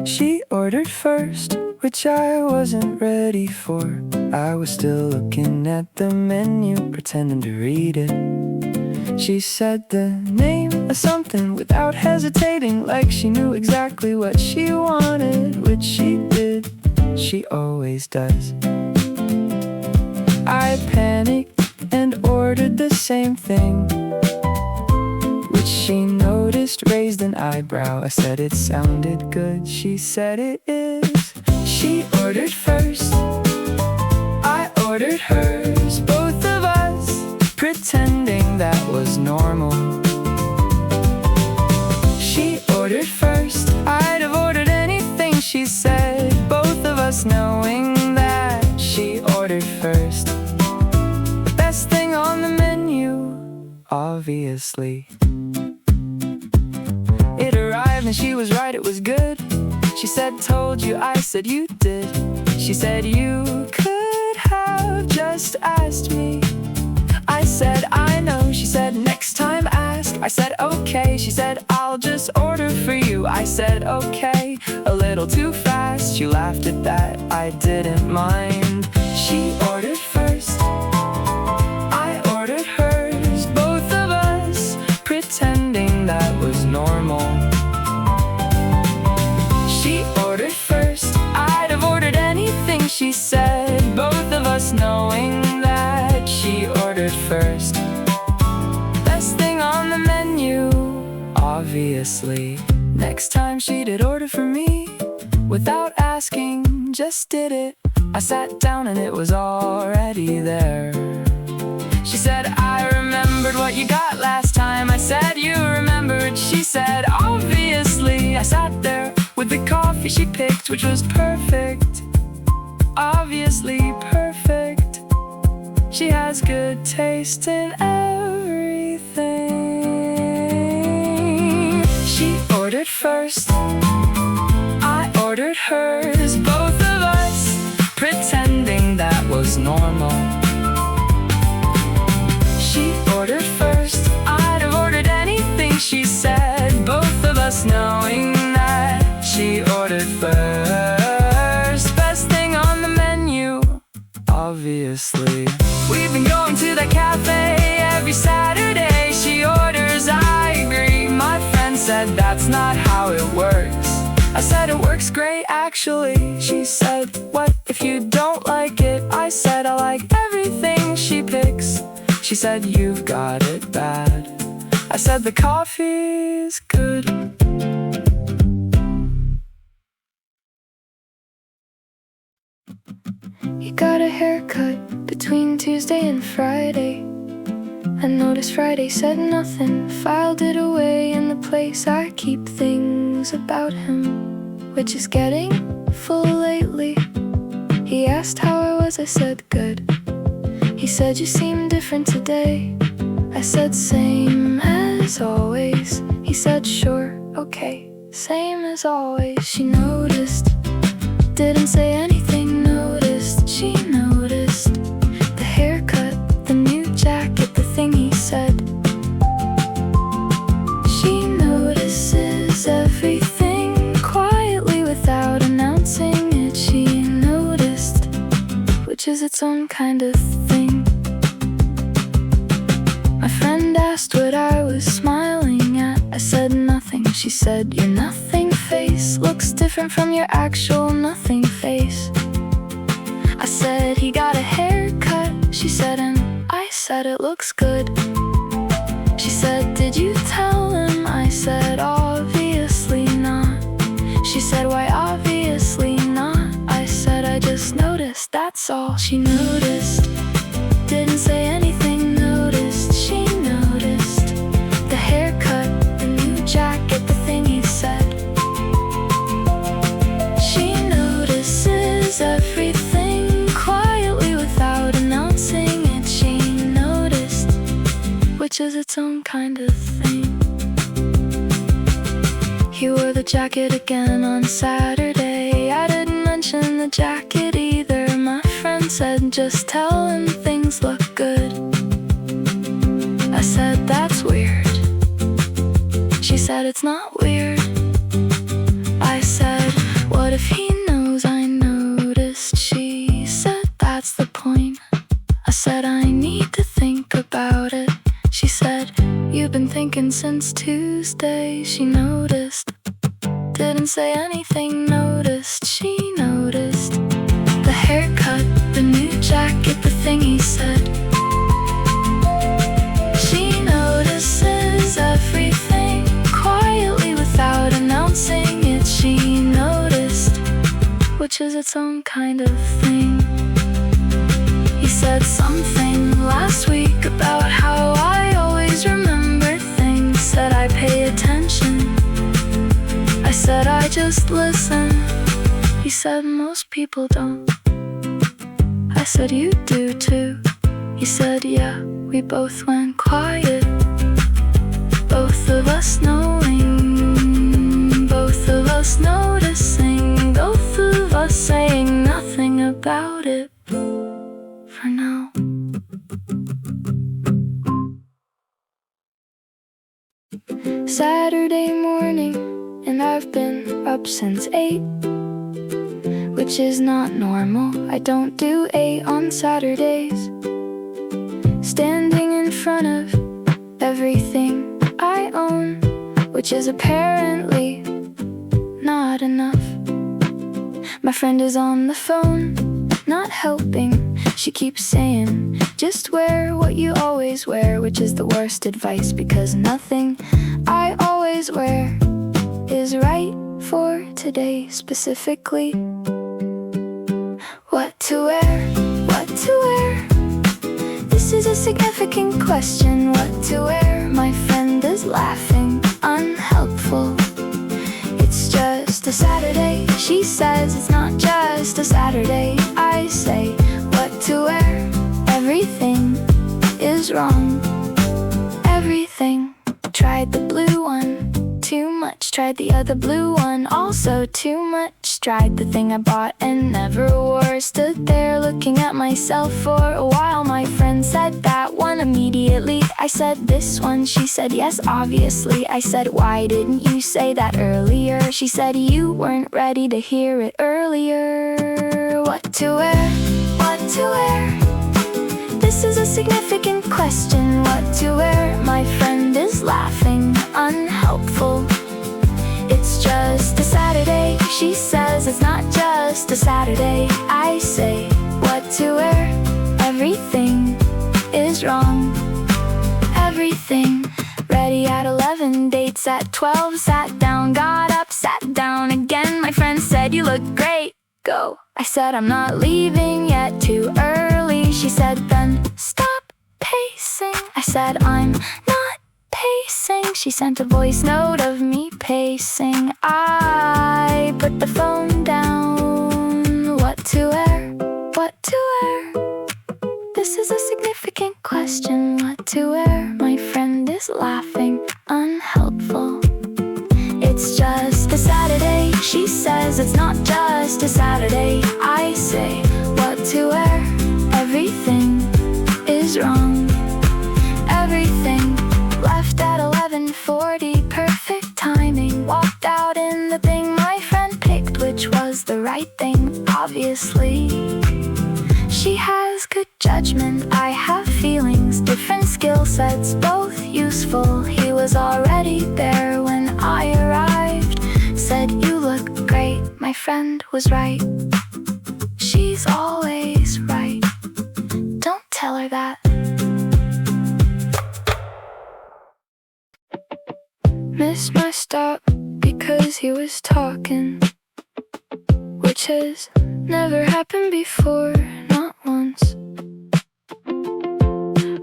She ordered first, which I wasn't ready for. I was still looking at the menu, pretending to read it. She said the name of something without hesitating, like she knew exactly what she wanted, which she did, she always does. I panicked and ordered the same thing, which she noticed, raised an eyebrow. I said it sounded good, she said it is. She ordered first, I ordered hers, both of us pretending that was normal. She ordered first, I'd have ordered anything, she said, both of us knowing that she ordered first. The best thing on the menu, obviously. It arrived and she was right, it was good. She said, told you, I said you did. She said, you could have just asked me. I said, I know. She said, next time ask. I said, okay. She said, I'll just order for you. I said, okay. A little too fast. She laughed at that, I didn't mind. She ordered first, I ordered hers, both of us pretending that was normal. She ordered first, I'd have ordered anything, she said, both of us knowing that she ordered first. Best thing on the menu, obviously. Next time she did order for me, without asking, just did it. I sat down and it was already there. She said, I remembered what you got last time. I said, you remembered. She said, obviously. I sat there with the coffee she picked, which was perfect. Obviously perfect. She has good taste in everything. She ordered first, I ordered hers, both of us pretending that was normal. She ordered first, I'd have ordered anything, she said, both of us knowing that she ordered first. Best thing on the menu, obviously. We've been going to the cafe every Saturday. She orders, I agree. My friend said that's not how it works. I said it works great actually. She said, what if you don't like it? I said I like everything she picks. She said, you've got it bad. I said the coffee's good. You got a haircut between Tuesday and Friday. I noticed Friday said nothing, filed it away in the place I keep things about him, which is getting full lately. He asked how I was, I said good. He said, you seem different today. I said, same as always. He said, sure, okay, same as always. She noticed, didn't say anything, noticed. She noticed the haircut, the new jacket, the thing he said. She notices everything quietly without announcing it. She noticed, which is its own kind of thing. My friend asked what I was smiling at. I said nothing. She said, your nothing face looks different from your actual nothing face. I said, he got a haircut. She said, and I said, it looks good. She said, did you tell him? I said, obviously not. She said, why obviously not? I said, I just noticed, that's all. She noticed, didn't say anything, noticed. She noticed the haircut, the new jacket, the thing he said. She notices everything quietly without announcing it. She noticed, which is its own kind of thing. He wore the jacket again on Saturday. I didn't mention the jacket either. My friend said, just tell him things look good. I said, that's weird. She said, it's not weird. I said, didn't say anything. Noticed, she noticed the haircut, the new jacket, the thing he said. She notices everything quietly without announcing it. She noticed, which is its own kind of thing. He said something last week about how I always remember things. Said I pay attention. I said I just listen. He said most people don't. I said you do too. He said yeah, we both went quiet. Both of us knowing, both of us noticing, both of us saying nothing about it for now. Saturday morning, and I've been up since 8, which is not normal. I don't do 8 on Saturdays. Standing in front of everything I own, which is apparently not enough. My friend is on the phone, not helping. She keeps saying, just wear what you always wear, which is the worst advice because nothing I always wear is right for today specifically. What to wear, what to wear? This is a significant question. What to wear? My friend is laughing, unhelpful. It's just a Saturday. She says it's not just a Saturday. I say, what to wear? Everything is wrong. Everything. Tried the blue one, too much. Tried the other blue one, also too much. Tried the thing I bought and never wore. Stood there looking at myself for a while. My friend said that one immediately. I said this one. She said yes, obviously. I said why didn't you say that earlier? She said you weren't ready to hear it earlier. What to wear? What to wear? This is a significant question. What to wear? My friend is laughing, unhelpful. It's just a Saturday. She says it's not just a Saturday. I say, what to wear? Everything is wrong. Everything. Ready at 11, dates at 12. Sat down, got up, sat down again. My friend said, you look great, go. I said, I'm not leaving yet, too early. She said, then stop pacing. I said, I'm not pacing. She sent a voice note of me pacing. I put the phone down. What to wear? What to wear? This is a significant question. What to wear? My friend is laughing, unhelpful. It's just a Saturday. She says it's not just a Saturday. I say, what to wear? Everything is wrong. Everything. Left at 11:40, perfect timing. Walked out in the thing my friend picked, which was the right thing, obviously. She has good judgment, I have feelings. Different skill sets, both useful. He was already there when I arrived. Said, you look great, my friend was right. She's always right. Don't tell her that. Missed my stop because he was talking, which has never happened before, not once.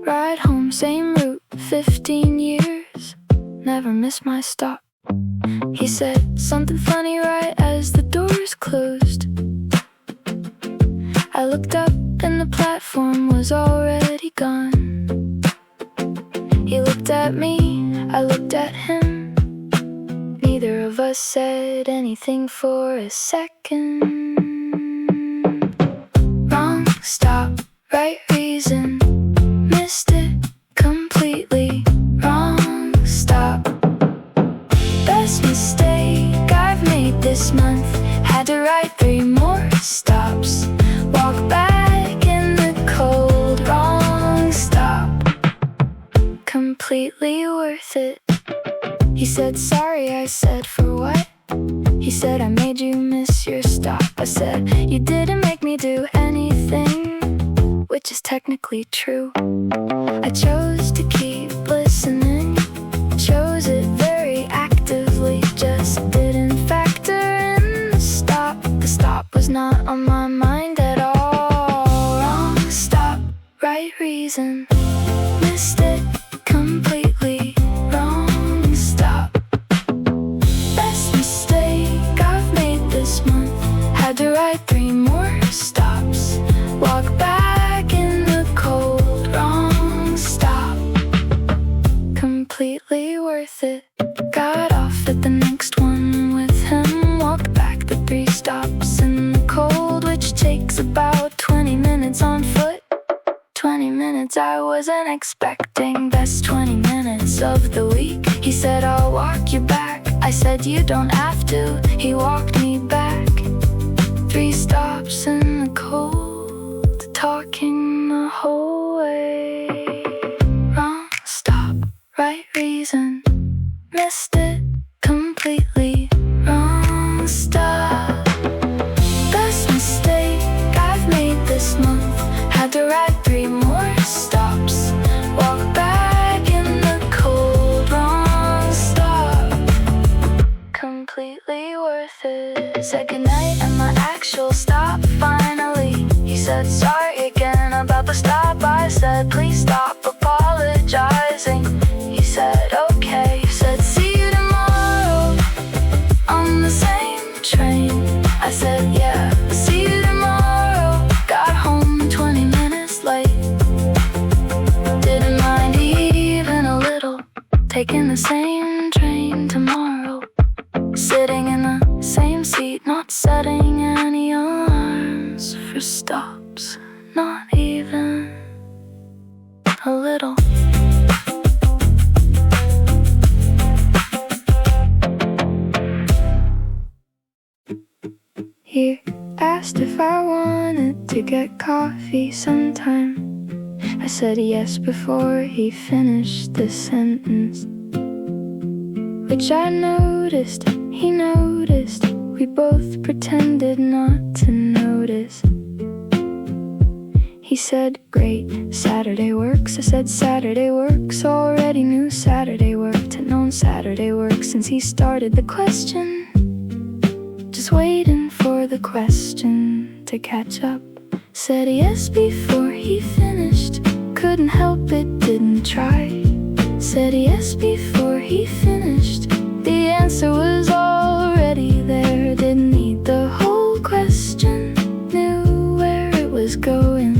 Ride home, same route, 15 years, never missed my stop. He said something funny right as the doors closed. I looked up and the platform was already gone. He looked at me, I looked at him. Neither of us said anything for a second. Wrong stop, right reason. Missed it completely. Wrong stop. Best mistake I've made this month. Had to write 3 more stops. Walk back in the cold. Wrong stop. Completely worth it. He said sorry, I said for what? said, I made you miss your stop. I said, you didn't make me do anything, which is technically true. I chose to keep listening, chose it very actively, just didn't factor in the stop. The stop was not on my mind at all. Wrong stop, right reason, missed it completely. Wrong stop, best mistake I've made this month. Had to write 3 more stops, walk back in the cold. Wrong stop, completely worth it. Got off at the next one with him, walked back the 3 stops in the cold, which takes about 20 minutes on foot. 20 minutes I wasn't expecting, best 20 minutes of the week. He said, I'll walk you back. I said, you don't have to. He walked me back 3 stops in the cold, talking the whole way. Wrong stop, right reason, missed it completely. Wrong stop, best mistake I've made this month. Had to write 3 more stops, walk back in the cold. Wrong stop, completely worth it. Said goodnight at my actual stop finally. He said sorry again about the stop. I said please stop apologizing. He said okay. He said see you tomorrow on the same train. I said yeah, see you tomorrow. Got home 20 minutes late, didn't mind even a little, taking the same train tomorrow, sitting in the same seat, not setting any alarms for stops, not even a little. He asked if I wanted to get coffee sometime. I said yes before he finished the sentence, which I noticed, he noticed. We both pretended not to notice. He said, great, Saturday works. I said, Saturday works. Already knew Saturday worked, had known Saturday works since he started the question. Just waiting for the question to catch up. Said yes before he finished, couldn't help it, didn't try. Said yes before he finished, the answer was already there. Didn't need the whole question, knew where it was going.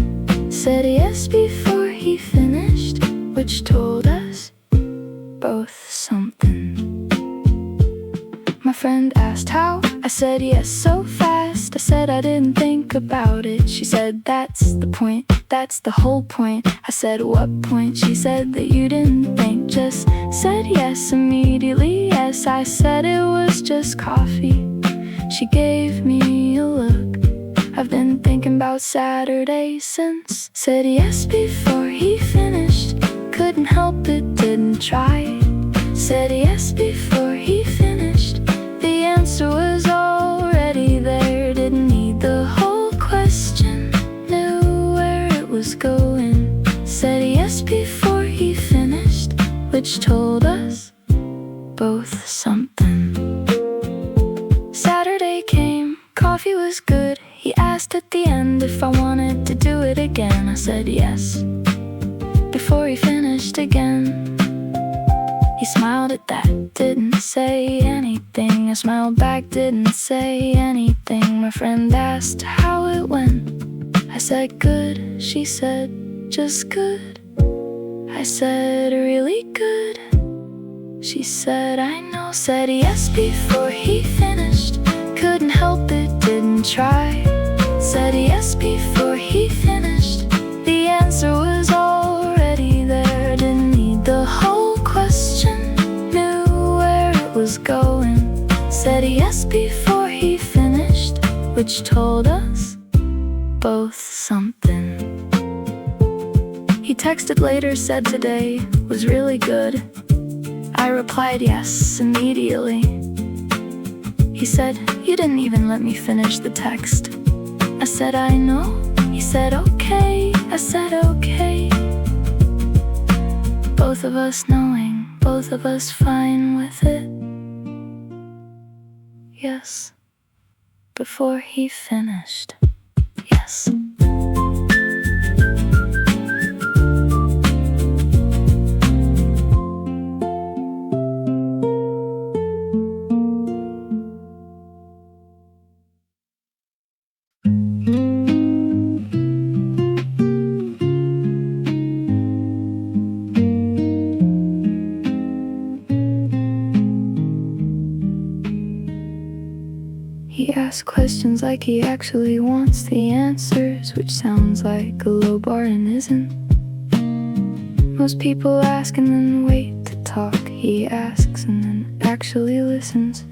Said yes before he finished, which told us both something. My friend asked how, I said yes so fast. I said I didn't think about it. She said that's the point, that's the whole point. I said what point? She said that you didn't think, just said yes immediately. Yes, I said it was just coffee. She gave me a look. I've been thinking about Saturday since. Said yes before he finished, couldn't help it, didn't try. Said yes before he finished, the answer was already there. Didn't need the whole question, knew where it was going. Said yes before he finished, which told us both something. Saturday came, coffee was good. He asked at the end if I wanted to do it again. I said yes before he finished again. He smiled at that, didn't say anything. I smiled back, didn't say anything. My friend asked how it went. I said good. She said just good. I said really good. She said I know. Said yes before he finished, couldn't help it, didn't try. Said yes before he finished, the answer was already there. Didn't need the whole question, knew where it was going. Said yes before he finished, which told us both something. He texted later, said today was really good. I replied yes immediately. He said, "You didn't even let me finish the text." I said, "I know." He said, "Okay." I said, "Okay." Both of us knowing, both of us fine with it. Yes. Before he finished. Yes. He asks questions like he actually wants the answers, which sounds like a low bar and isn't. Most people ask and then wait to talk. He asks and then actually listens.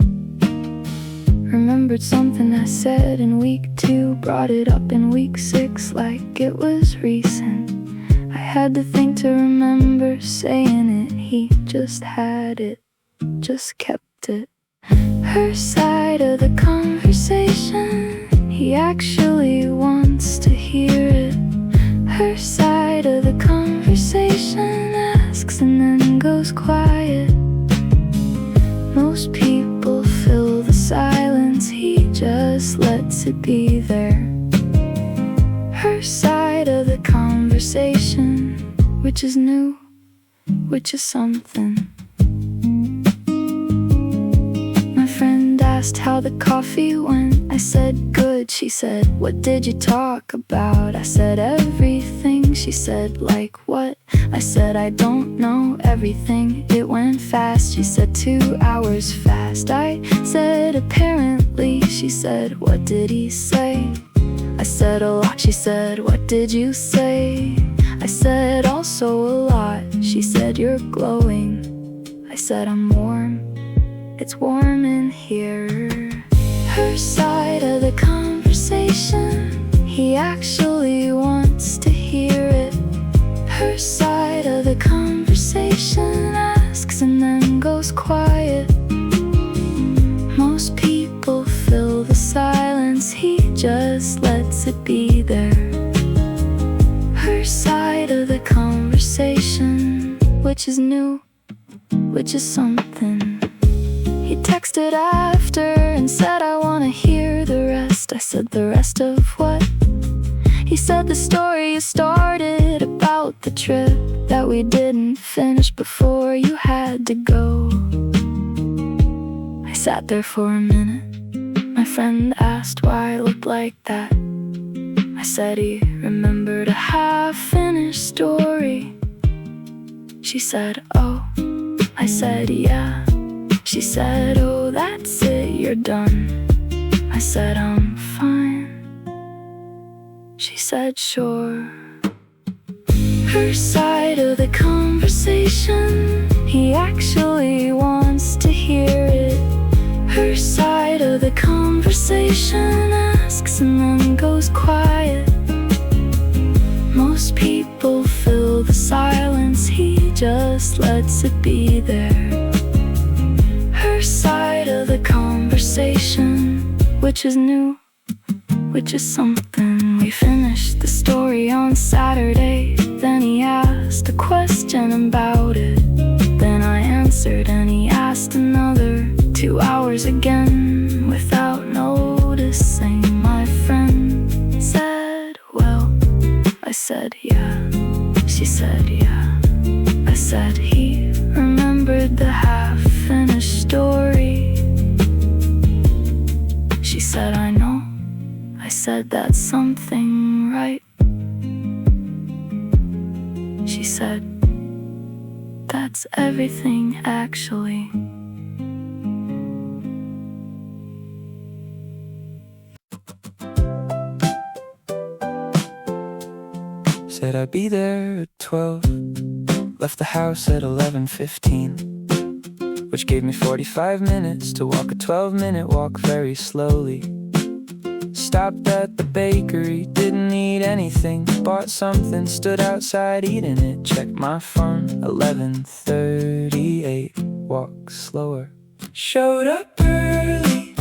Remembered something I said in week 2, brought it up in week 6 like it was recent. I had to think to remember saying it. He just had it, just kept it. Her side of the conversation, he actually wants to hear it. Her side of the conversation, asks and then goes quiet. Most people fill the silence, he just lets it be there. Her side of the conversation, which is new, which is something. Asked how the coffee went. I said good. She said, "What did you talk about?" I said everything. She said, "Like what?" I said, "I don't know everything. It went fast." She said, 2 hours fast. I said apparently. She said, "What did he say?" I said a lot. She said, "What did you say?" I said also a lot. She said, "You're glowing." I said, "I'm warm. It's warm in here." Her side of the conversation, he actually wants to hear it. Her side of the conversation, asks and then goes quiet. Most people fill the silence, he just lets it be there. Her side of the conversation, which is new, which is something. He texted after and said, "I wanna hear the rest." I said, "The rest of what?" He said, "The story you started about the trip that we didn't finish before you had to go." I sat there for a minute. My friend asked why I looked like that. I said he remembered a half-finished story. She said, "Oh." I said, "Yeah." She said, "Oh, that's it, you're done." I said, "I'm fine." She said, "Sure." Her side of the conversation, he actually wants to hear it. Her side of the conversation, asks and then goes quiet. Most people fill the silence, he just lets it be there. Her side of the conversation, which is new, which is something. We finished the story on Saturday. Then he asked a question about it. Then I answered and he asked another. 2 hours again without noticing. My friend said, "Well." I said, "Yeah." She said, "Yeah." I said he remembered the half-finished story. She said, "I know." I said, "That's something, right?" She said, "That's everything, actually." Said I'd be there at 12. Left the house at 11:15, which gave me 45 minutes to walk a 12-minute walk very slowly. Stopped at the bakery, didn't eat anything, bought something, stood outside eating it. Checked my phone, 11:38, walk slower. Showed up early,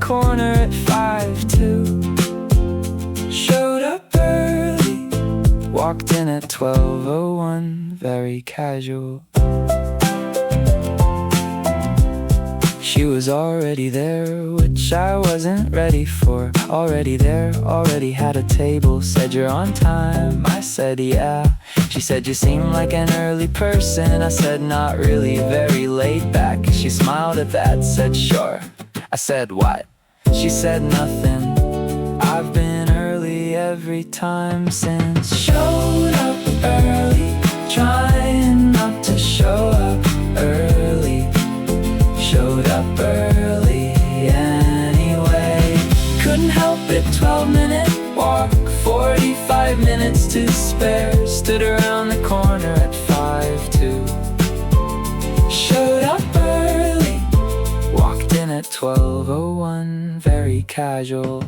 corner at 5:02. Showed up early, walked in at 12:01, very casual. She was already there, which I wasn't ready for. Already there, already had a table. Said you're on time, I said yeah. She said you seem like an early person. I said not really, very laid back. She smiled at that, said sure. I said what? She said nothing. I've been early every time since. Showed up early, trying not to show up early. Showed up early anyway. Couldn't help it, 12-minute walk, 45 minutes to spare. Stood around the corner at 5:02. Showed up early, walked in at 12:01, very casual.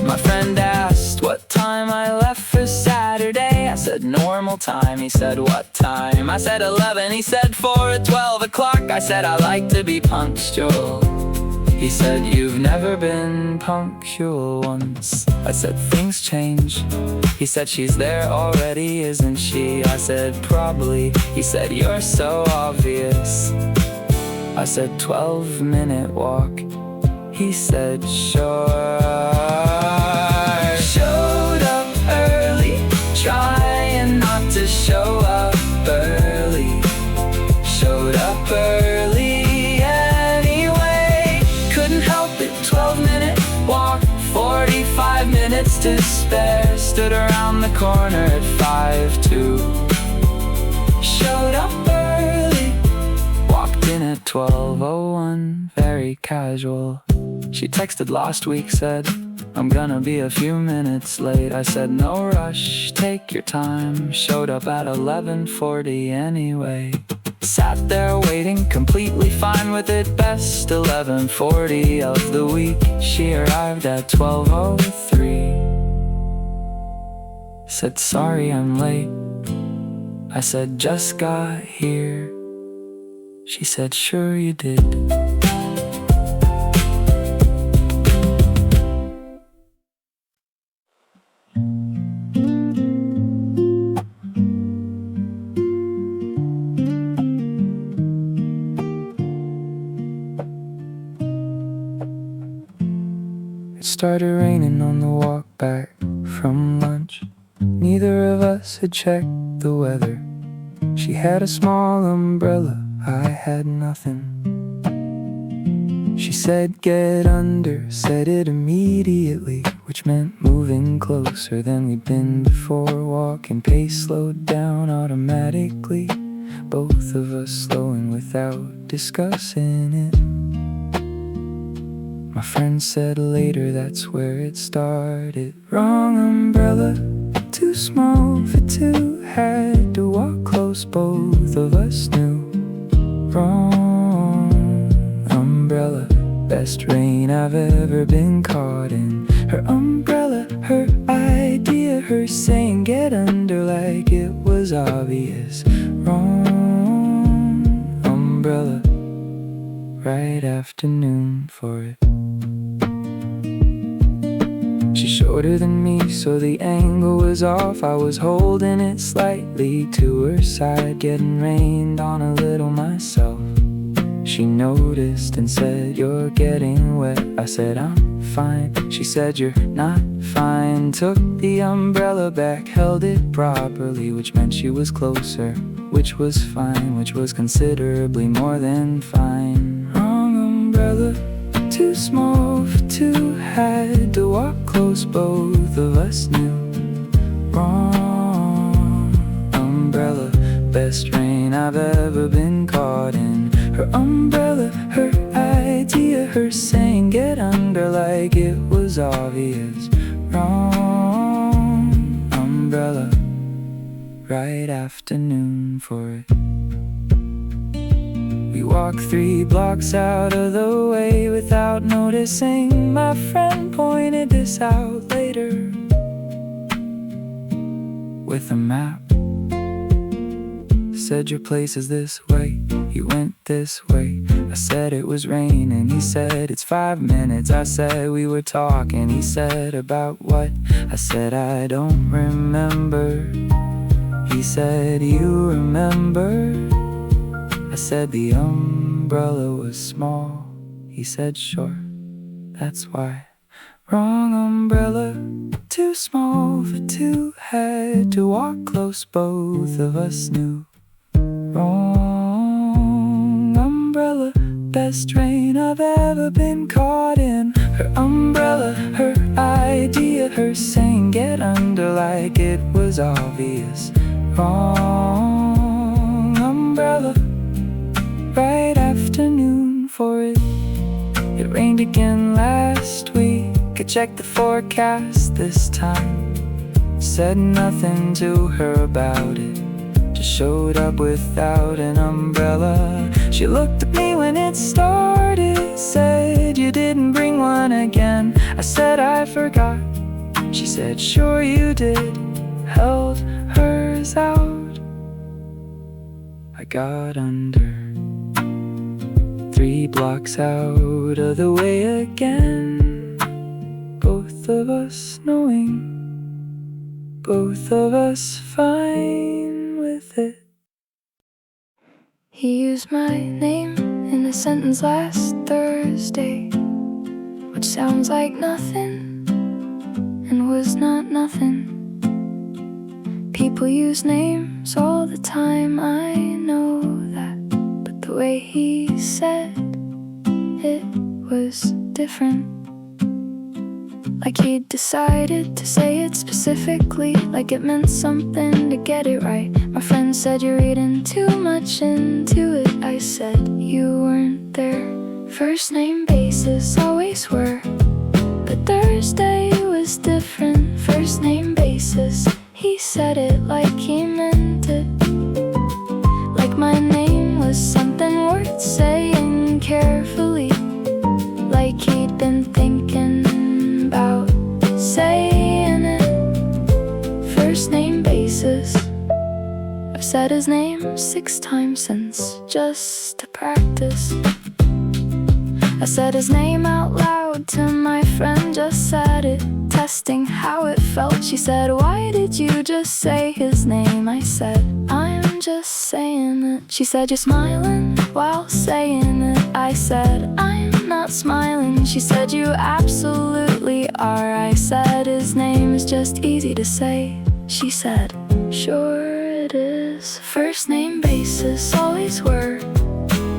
My friend asked what time I left for Saturday. I said normal time. He said what time? I said 11. He said 4 at 12 o'clock. I said I like to be punctual. He said you've never been punctual once. I said things change. He said she's there already, isn't she? I said probably. He said you're so obvious. I said 12-minute walk. He said sure. Showed up early, trying not to show up early. Showed up early anyway. Couldn't help it, 12-minute walk, 45 minutes to spare. Stood around the corner at 5:02. Showed up early, walked in at 12:01, very casual. She texted last week, said I'm gonna be a few minutes late. I said no rush, take your time. Showed up at 11:40 anyway. Sat there waiting, completely fine with it. Best 11:40 of the week. She arrived at 12:03. Said sorry I'm late. I said just got here. She said sure you did. It started raining on the walk back from lunch. Neither of us had checked the weather. She had a small umbrella, I had nothing. She said get under, said it immediately, which meant moving closer than we'd been before. Walking pace slowed down automatically, both of us slowing without discussing it. My friend said later that's where it started. Wrong umbrella, too small for two. Had to walk close, both of us knew. Wrong umbrella, best rain I've ever been caught in. Her umbrella, her idea, her saying get under like it was obvious. Wrong umbrella, right afternoon for it. She's shorter than me, so the angle was off. I was holding it slightly to her side, getting rained on a little myself. She noticed and said, you're getting wet. I said, I'm fine. She said, you're not fine. Took the umbrella back, held it properly, which meant she was closer, which was fine, which was considerably more than fine. Wrong umbrella, too small for two. Had to walk close, both of us knew. Wrong umbrella, best rain I've ever been caught in. Her umbrella, her idea, her saying get under like it was obvious. Wrong umbrella, right afternoon for it. We walked 3 blocks out of the way without noticing. My friend pointed this out later with a map. Said your place is this way, you went this way. I said it was raining. He said it's 5 minutes. I said we were talking. He said about what? I said I don't remember. He said you remember. I said the umbrella was small. He said sure, that's why. Wrong umbrella, too small for two. Had to walk close, both of us knew. Wrong umbrella, best rain I've ever been caught in. Her umbrella, her idea, her saying get under like it was obvious. Wrong umbrella, right afternoon for it. It rained again last week. I checked the forecast this time. Said nothing to her about it. Just showed up without an umbrella. She looked at me when it started. Said you didn't bring one again. I said I forgot. She said sure you did. Held hers out. I got under. 3 blocks out of the way again. Both of us knowing, both of us fine with it. He used my name in a sentence last Thursday, which sounds like nothing and was not nothing. People use names all the time, I know that, but the way he said it was different. Like he'd decided to say it specifically, like it meant something to get it right. My friend said you're reading too much into it. I said you weren't there. First name basis always were, but Thursday was different. First name basis, he said it like he meant it. Like my name was something worth saying carefully. Like he'd been thinking about saying it. First name basis. I've said his name 6 times since, just to practice. I said his name out loud to my friend, just said it, testing how it felt. She said, why did you just say his name? I said, I'm just saying it. She said, you're smiling while saying it. I said, I'm not smiling. She said, you absolutely are. I said, his name is just easy to say. She said, sure it is. First name basis always were,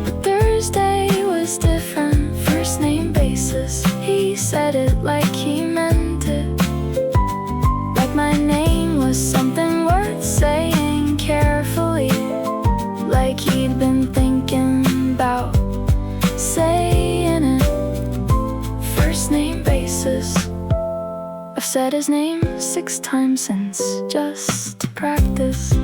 but Thursday was different. First name basis, he said it like he meant it. Like my name was something worth saying carefully. Like he'd been thinking about saying it. First name basis. I've said his name 6 times since, just to practice.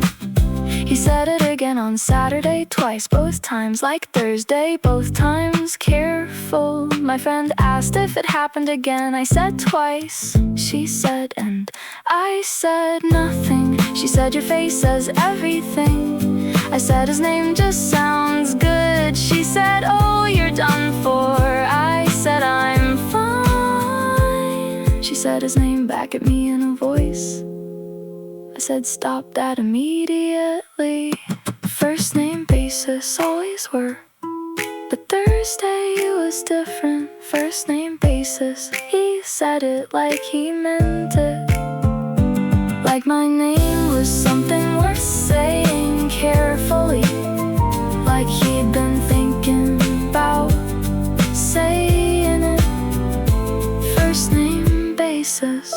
He said it again on Saturday, twice, both times like Thursday, both times careful. My friend asked if it happened again. I said twice. She said, and I said nothing. She said, your face says everything. I said, his name just sounds good. She said, oh, you're done for. I said, I'm fine. She said his name back at me in a voice. I said, stop that immediately. First name basis always were, but Thursday was different. First name basis, he said it like he meant it. Like my name was something worth saying carefully. Like he'd been thinking about saying it. First name basis.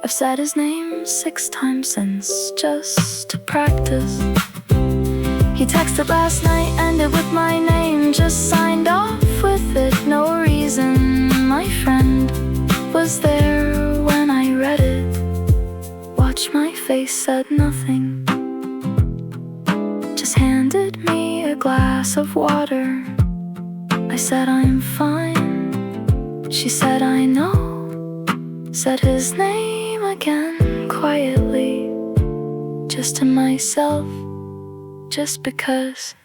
I've said his name 6 times since, just to practice. He texted last night, ended with my name, just signed off with it, no reason. My friend was there when I read it. Watched my face, said nothing. Just handed me a glass of water. I said, I'm fine. She said, I know. Said his name again, quietly, just to myself, just because.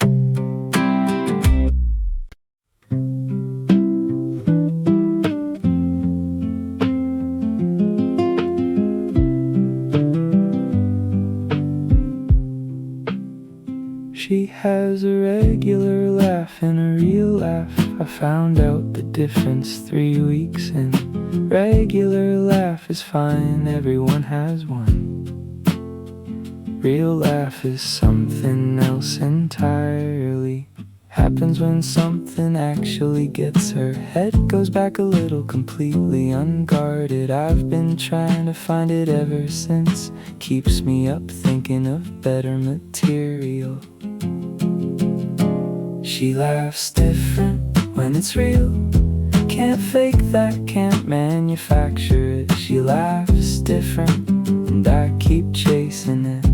has a regular laugh and a real laugh. I found out the difference 3 weeks in. Regular laugh is fine, everyone has one. Real laugh is something else entirely. Happens when something actually gets her head goes back a little, completely unguarded. I've been trying to find it ever since. Keeps me up thinking of better material. She laughs different when it's real. Can't fake that, can't manufacture it. She laughs different and I keep chasing it.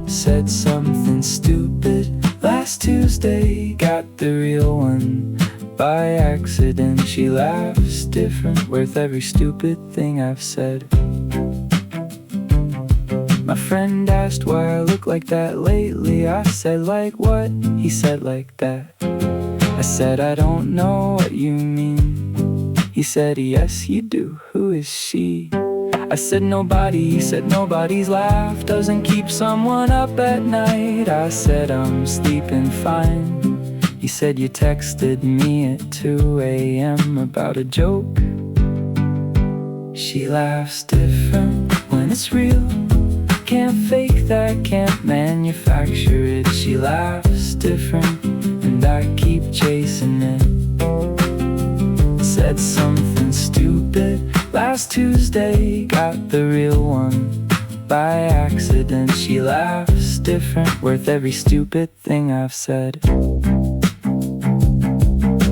Said something stupid last Tuesday, got the real one by accident. She laughs different, worth every stupid thing I've said. My friend asked why I look like that lately. I said, like what? He said, like that. I said, I don't know what you mean. He said, yes you do, who is she? I said, nobody. He said, nobody's laugh doesn't keep someone up at night. I said, I'm sleeping fine. He said, you texted me at 2 a.m. about a joke. She laughs different when it's real. Can't fake that, can't manufacture it. She laughs different and I keep chasing it. Said something stupid last Tuesday, got the real one by accident. She laughs different, worth every stupid thing I've said.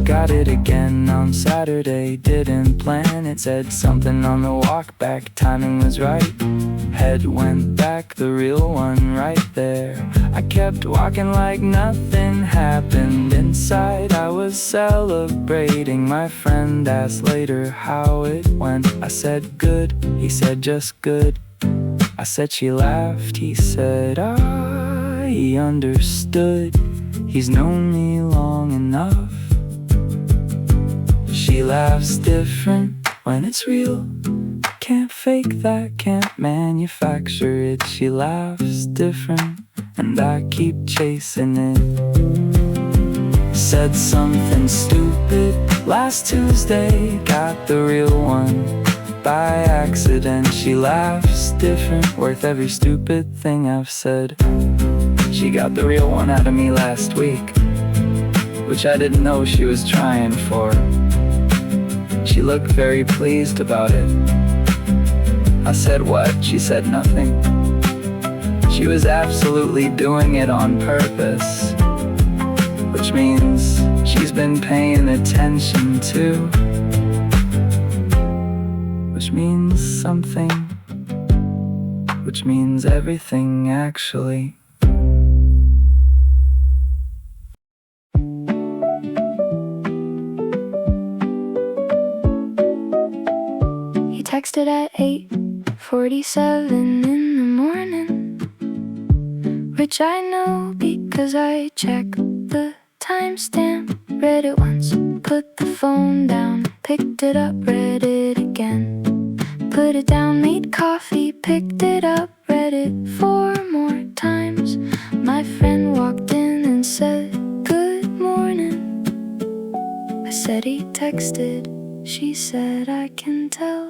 Got it again on Saturday, didn't plan it. Said something on the walk back, timing was right. Head went back, the real one right there. I kept walking like nothing happened. Inside I was celebrating. My friend asked later how it went. I said good, he said just good. I said she laughed, he said he understood. He's known me long enough. She laughs different when it's real. Can't fake that, can't manufacture it. She laughs different and I keep chasing it. Said something stupid last Tuesday, got the real one by accident. She laughs different, worth every stupid thing I've said. She got the real one out of me last week, which I didn't know she was trying for. She looked very pleased about it. I said what? She said nothing. She was absolutely doing it on purpose, which means she's been paying attention too. Which means something. Which means everything, actually. He texted at 8:47 in the morning, which I know because I checked the timestamp. Read it once, put the phone down, picked it up, read it again. Put it down, made coffee, picked it up, read it 4 more times. My friend walked in and said, good morning. I said he texted, she said I can tell.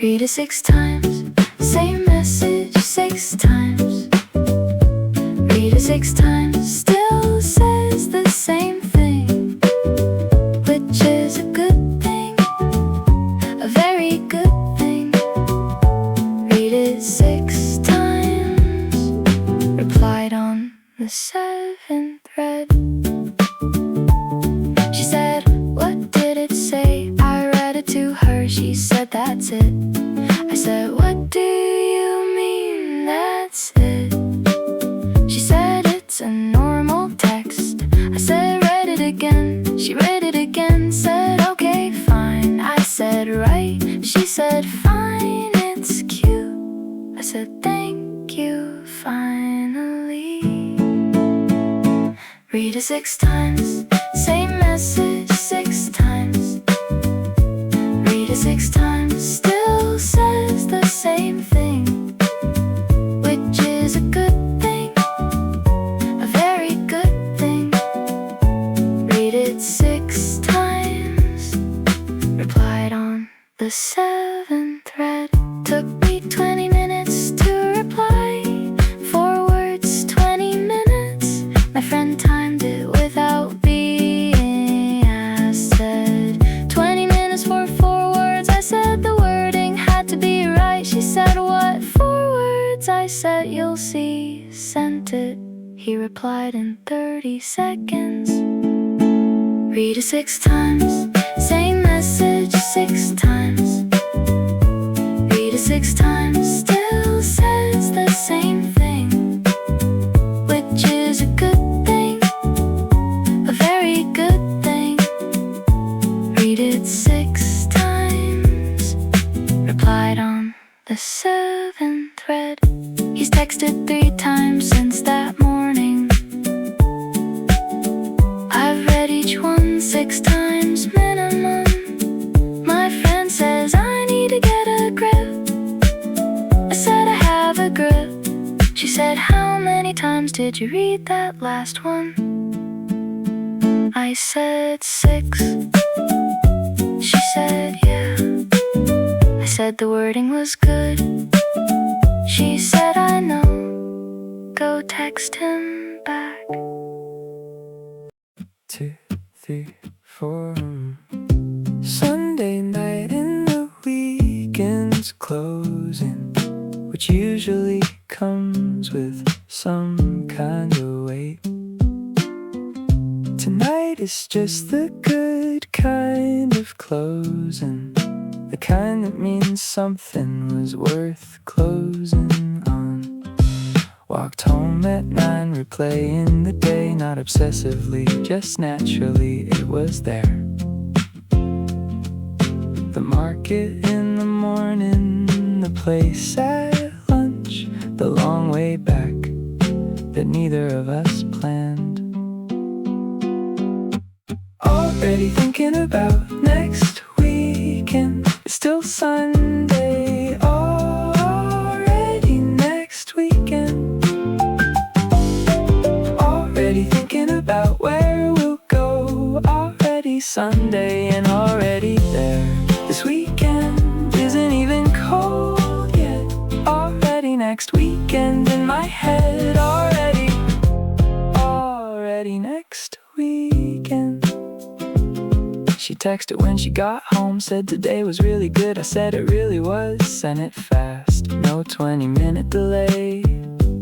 Read it 6 times, same message 6 times. Read it 6 times, still says the same thing, which is a good thing, a very good thing. Read it 6 times, replied on the 7th thread. She said, what did it say? I read it to her, she said that's it. I said, what do you mean that's it? She said, it's a normal text. I said, read it again. She read it again, said, okay, fine. I said, right. She said, fine, it's cute. I said, thank you, finally. Read it 6 times, same message 6 times. Read it 6 times, still says the same thing, which is a good thing, the seventh thread. Took me 20 minutes to reply. 4 words, 20 minutes. My friend timed it without being asked. Said 20 minutes for 4 words. I said the wording had to be right. She said, what 4 words? I said, you'll see. Sent it. He replied in 30 seconds. Read it 6 times. Same message 6 times. Read it 6 times. Still says the same thing, which is a good thing, a very good thing. Read it 6 times. Replied on the 7th thread. He's texted 3 times since that morning. I've read each one 6 times minimum. My friend says I need to get a grip. I said I have a grip. She said, how many times did you read that last one? I said 6. She said, yeah. I said the wording was good. She said, I know. Go text him back. 2, 3, 4. Sunday night in the weekend's closing, which usually comes with some kind of weight. Tonight is just the good kind of closing, the kind that means something was worth closing on. Walked home at 9, replaying the day, not obsessively, just naturally it was there. The market in the morning, the place at lunch, the long way back that neither of us planned. Already thinking about next weekend. It's still Sunday, already next weekend. Already thinking about where we'll go. Already Sunday and already there. This weekend isn't even cold yet. Already next weekend in my head. Already next weekend. She texted when she got home, said today was really good. I said it really was, sent it fast. No 20-minute delay,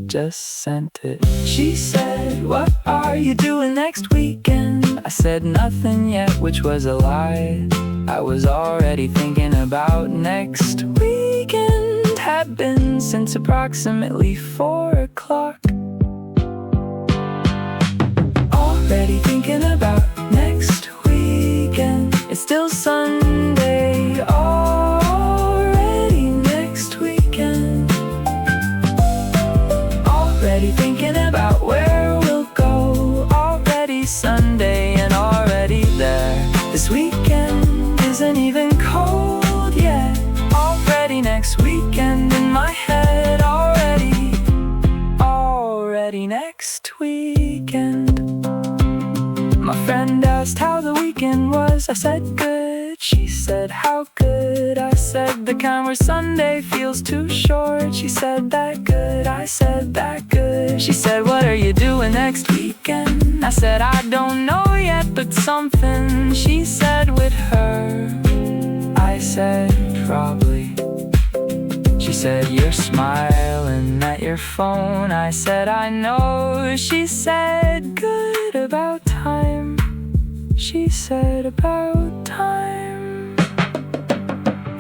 just sent it. She said, what are you doing next weekend? I said nothing yet, which was a lie. I was already thinking about next weekend. Had been since approximately 4 o'clock. Already thinking about next weekend. It's still Sunday, already next weekend. Already thinking about where we'll go. Already Sunday and already there. This weekend isn't even cold yet. Already next weekend in my head. Already next weekend. My friend asked how the weekend was. I said good. She said how good. I said the kind where Sunday feels too short. She said that good. I said that good. She said, what are you doing next weekend? I said I don't know yet, but something. She said with her. I said probably. She said you're smiling at your phone. I said I know. She said good about time. She said about time.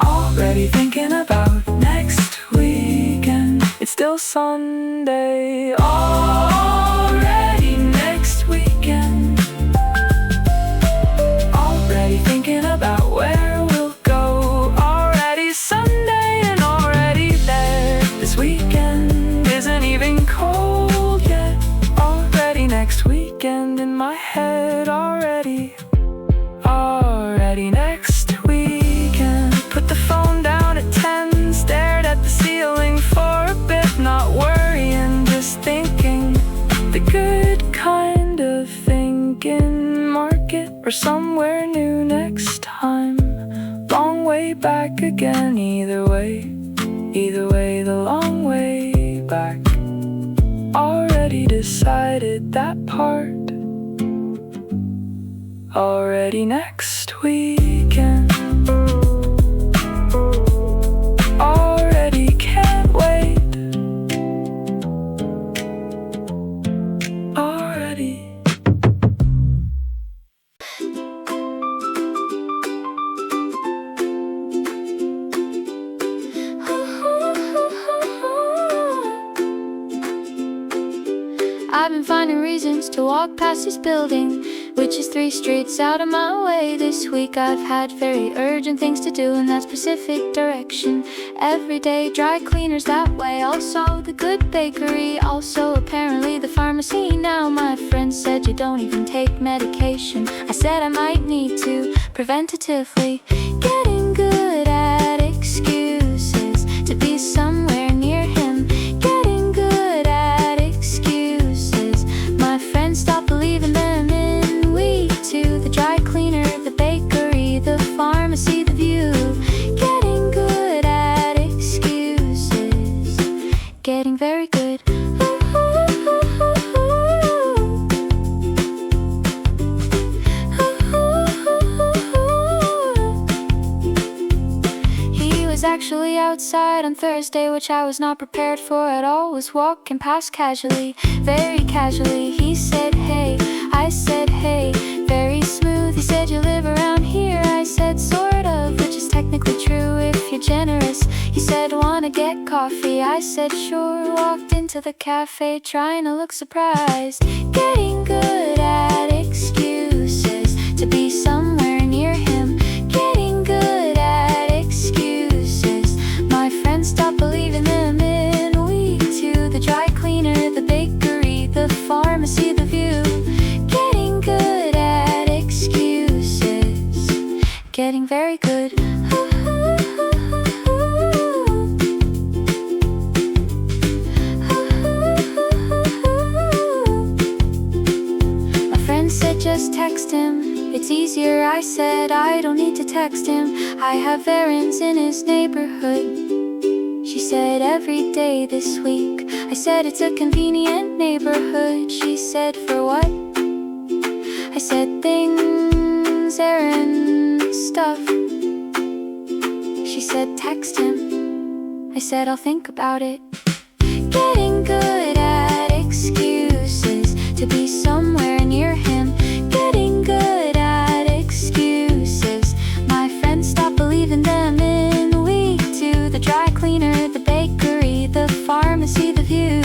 Already thinking about next weekend. It's still Sunday. Already next weekend. Already thinking about where we'll go. Already Sunday and already there. This weekend isn't even cold yet. Already next weekend in my head. Already next weekend. Put the phone down at 10. Stared at the ceiling for a bit. Not worrying, just thinking. way back again. Either way, the long way back. Already decided that part. Already next weekend. Already can't wait. Already. I've been finding reasons to walk past this building, which is 3 streets out of my way. This week I've had very urgent things to do in that specific direction. Everyday dry cleaners that way, also the good bakery, also apparently the pharmacy. Now my friend said you don't even take medication. I said I might need to, preventatively. Getting good at excuses to be somewhere near him. Getting good at excuses. My friend stopped believing them in. We to the dry cleaner, the bakery, the pharmacy, the view. Getting good at excuses. Getting very good. Actually outside on Thursday, which I was not prepared for at all. Was walking past casually, very casually. He said hey, I said hey, very smooth. He said you live around here. I said sort of, which is technically true if you're generous. He said wanna get coffee. I said sure. Walked into the cafe trying to look surprised. Getting good at excuses to be somewhere near him. Getting good at excuses. My friends stopped believing them in. We to the dry cleaner, the bakery, the pharmacy, the view. Getting good at excuses. Getting very good. My friend said just text him, it's easier. I said I don't need to text him. I have errands in his neighborhood. She said every day this week. I said it's a convenient neighborhood. She said for what? I said things, errands, stuff. She said text him. I said I'll think about it. Getting good at excuses to be somewhere near him. Getting good at excuses. My friends stopped believing them in. We to the dry cleaner, the bakery, the pharmacy, the view.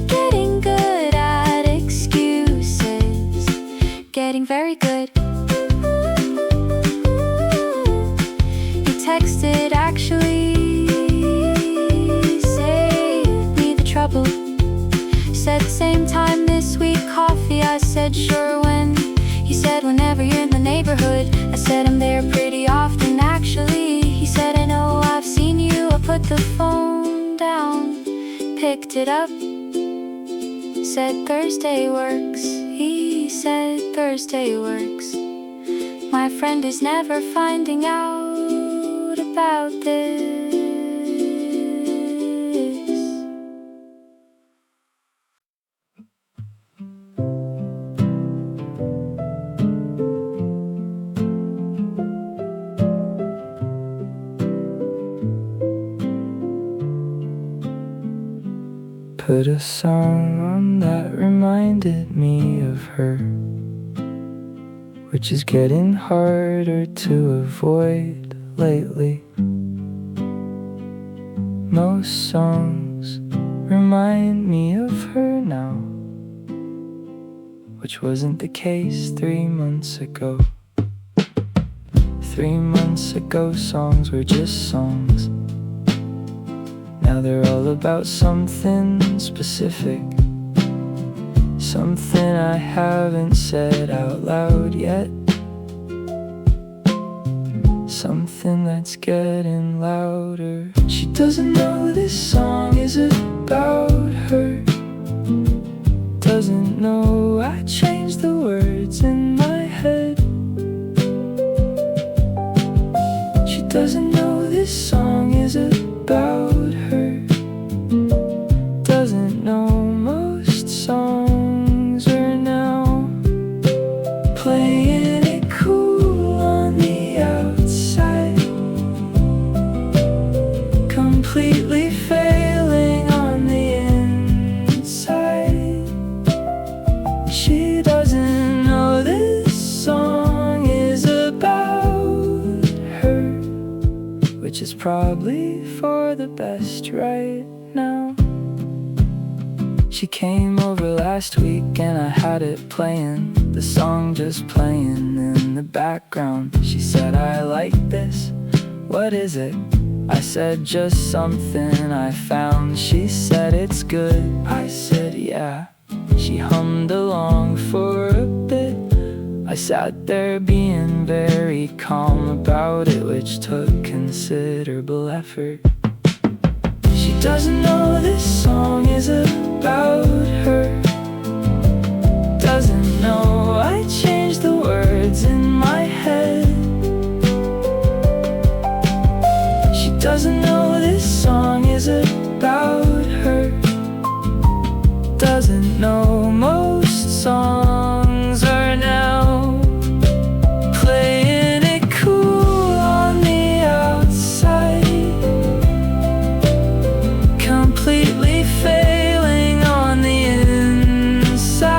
Getting good at excuses. Getting very good. He texted actually, saved me the trouble. Said same time this week, coffee. I said sure, when? He said whenever you're in the neighborhood. I said I'm there pretty often actually. He said I know, I've seen you. I put the phone down, picked it up, said Thursday works. He said Thursday works. My friend is never finding out about this. Put a song on that reminded me of her, which is getting harder to avoid lately. Most songs remind me of her now, which wasn't the case 3 months ago. 3 months ago songs were just songs. Now they're all about something specific, something I haven't said out loud yet, something that's getting louder. She doesn't know this song is about her, doesn't know I changed the words in my head. She doesn't know this song is about her. Doesn't know most songs are now playing it cool on the outside, completely failing on the inside. She doesn't know this song is about her, which is probably for the best right now. She came over last week and I had it playing, the song just playing in the background. She said, I like this, what is it? I said, just something I found. She said, it's good. I said, yeah. She hummed along for a bit. I sat there being very calm about it, which took considerable effort. She doesn't know this song is about her. Doesn't know I changed the words in my head. She doesn't know this song is about her. Doesn't know most songs are now playing it cool on the outside, completely failing on the inside.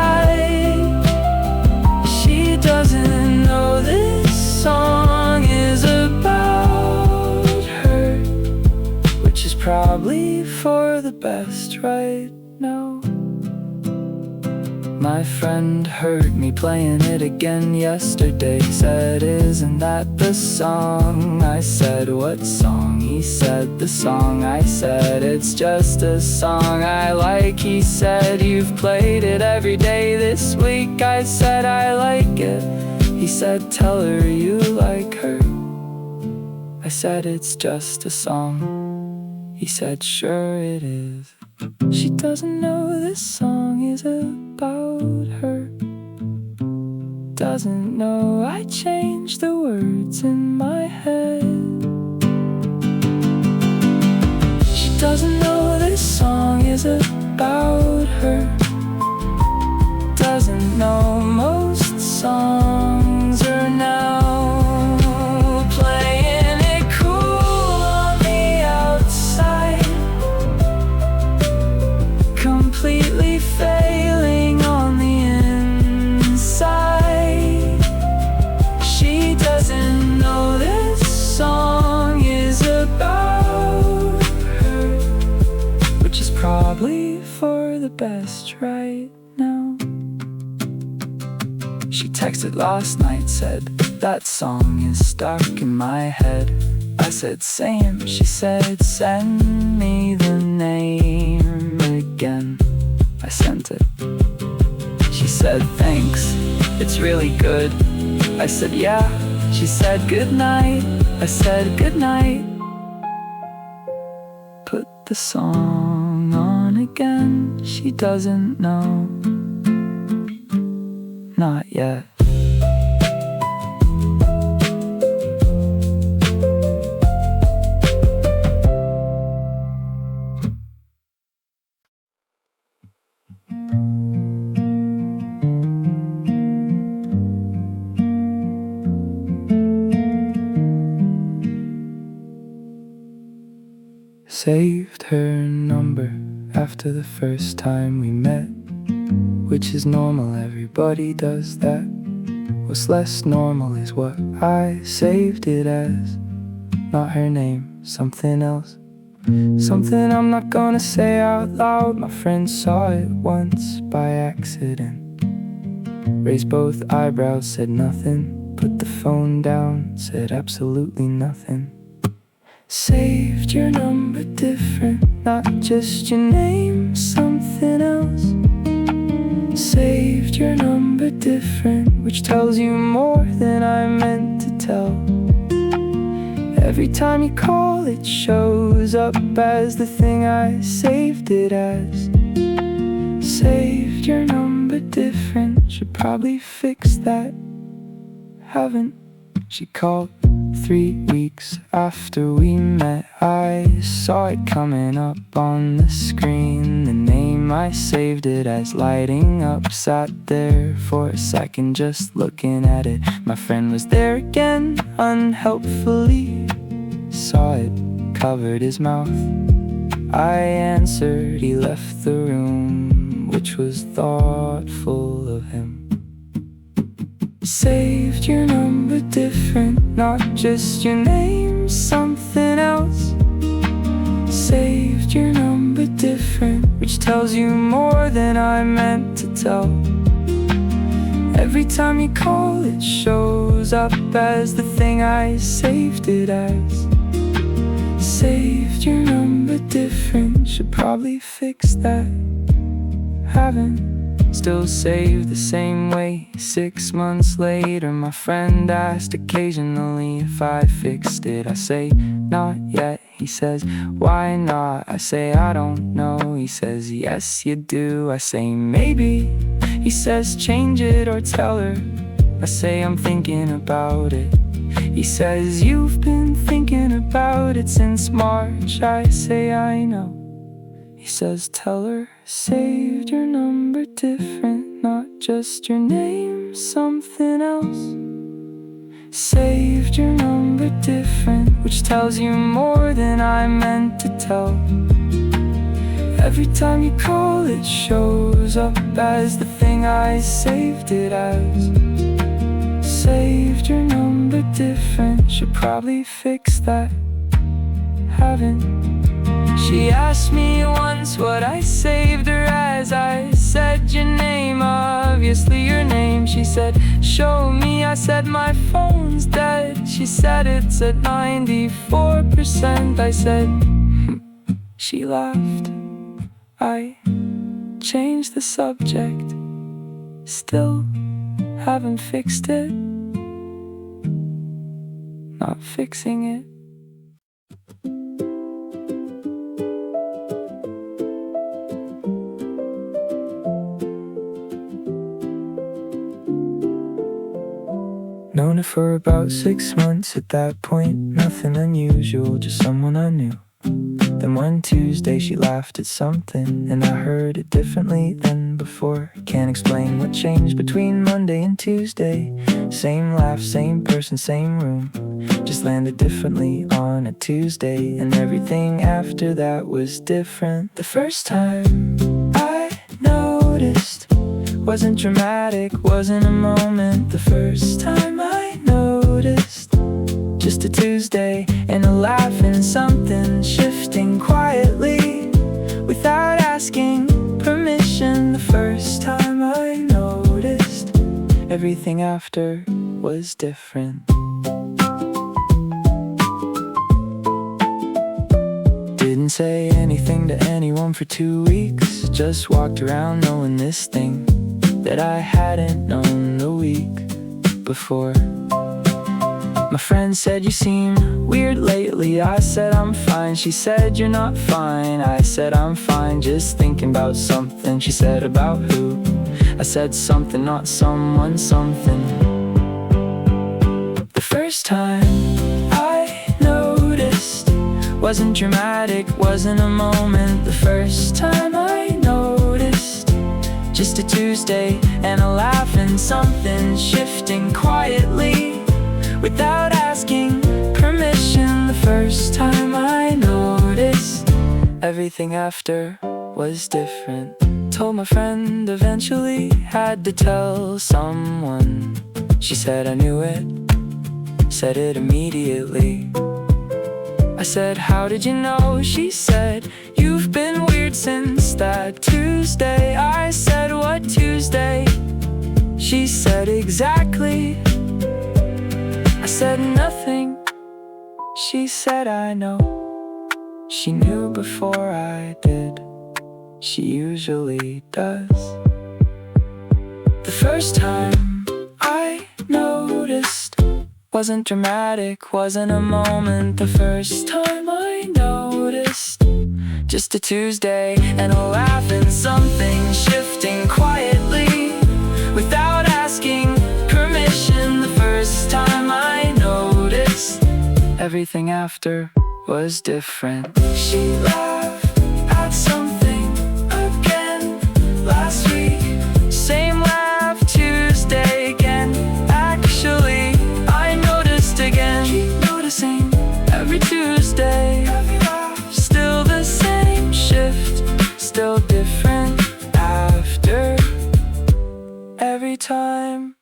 She doesn't know this song is about her, which is probably for the best right now. My friend heard me playing it again yesterday. Said, isn't that the song? I said, what song? He said, the song. I said, it's just a song I like. He said, you've played it every day this week. I said, I like it. He said, tell her you like her. I said, it's just a song. He said, sure it is. She doesn't know this song is about her. Doesn't know I changed the words in my head. She doesn't know this song is about her. Doesn't know most songs are now playing it cool on the outside, completely failing on the inside. She doesn't know this song is about her, which is probably for the best right now. She texted last night, said, that song is stuck in my head. I said, same. She said, send me the name again. I sent it. She said, thanks, it's really good. I said, yeah. She said, good night. I said, good night. Put the song on again. She doesn't know. Not yet. Saved her number after the first time we met, which is normal, everybody does that. What's less normal is what I saved it as. Not her name, something else. Something I'm not gonna say out loud. My friend saw it once by accident. Raised both eyebrows, said nothing. Put the phone down, said absolutely nothing. Saved your number different, not just your name, something else. Saved your number different, which tells you more than I meant to tell. Every time you call, it shows up as the thing I saved it as. Saved your number different, should probably fix that. Haven't She called 3 weeks after we met. I saw it coming up on the screen, the name, I saved it as lighting up. Sat there for a second just looking at it. My friend was there again, unhelpfully. Saw it, covered his mouth. I answered, he left the room, which was thoughtful of him. Saved your number different, not just your name, something else. Saved your number different, which tells you more than I meant to tell. Every time you call, it shows up as the thing I saved it as. Saved your number different, should probably fix that. Haven't. Still saved the same way. 6 months later, my friend asked occasionally if I fixed it. I say, not yet. He says, why not? I say, I don't know. He says, yes you do. I say, maybe. He says, change it or tell her. I say, I'm thinking about it. He says, you've been thinking about it since March. I say, I know. He says, tell her, saved your number different, not just your name, something else. Saved your number different, which tells you more than I meant to tell. Every time you call, it shows up as the thing I saved it as. Saved your number different, should probably fix that. Haven't. She asked me once what I saved her as. I said your name, obviously your name. She said, show me. I said, my phone's dead. She said, it's at 94%. I said, she laughed. I changed the subject. Still haven't fixed it. Not fixing it. Known her for about 6 months at that point. Nothing unusual, just someone I knew. Then one Tuesday she laughed at something, and I heard it differently than before. Can't explain what changed between Monday and Tuesday. Same laugh, same person, same room. Just landed differently on a Tuesday, and everything after that was different. The first time I noticed wasn't dramatic, wasn't a moment. The first time I noticed, just a Tuesday and a laugh and something shifting quietly without asking permission. The first time I noticed, everything after was different. Didn't say anything to anyone for 2 weeks. Just walked around knowing this thing that I hadn't known the week before. My friend said, you seem weird lately. I said, I'm fine. She said, you're not fine. I said, I'm fine, just thinking about something. She said, about who? I said, something, not someone, something. The first time I noticed wasn't dramatic, wasn't a moment. The first time I noticed, just a Tuesday and a laugh and something shifting quietly without asking permission. The first time I noticed, everything after was different. Told my friend eventually, had to tell someone. She said I knew it, said it immediately. I said, how did you know? She said, you've been weird since that Tuesday. I said, what Tuesday? She said, exactly. I said, nothing. She said, I know. She knew before I did. She usually does. The first time I noticed wasn't dramatic, wasn't a moment. The first time I noticed, just a Tuesday and a laugh and something shifting quietly without asking permission. The first time I noticed, Everything after was different. She laughed at something again last week. Same laugh Tuesday again. Actually, I noticed again. Keep noticing every Tuesday. Every laugh, still the same shift, still different after every time.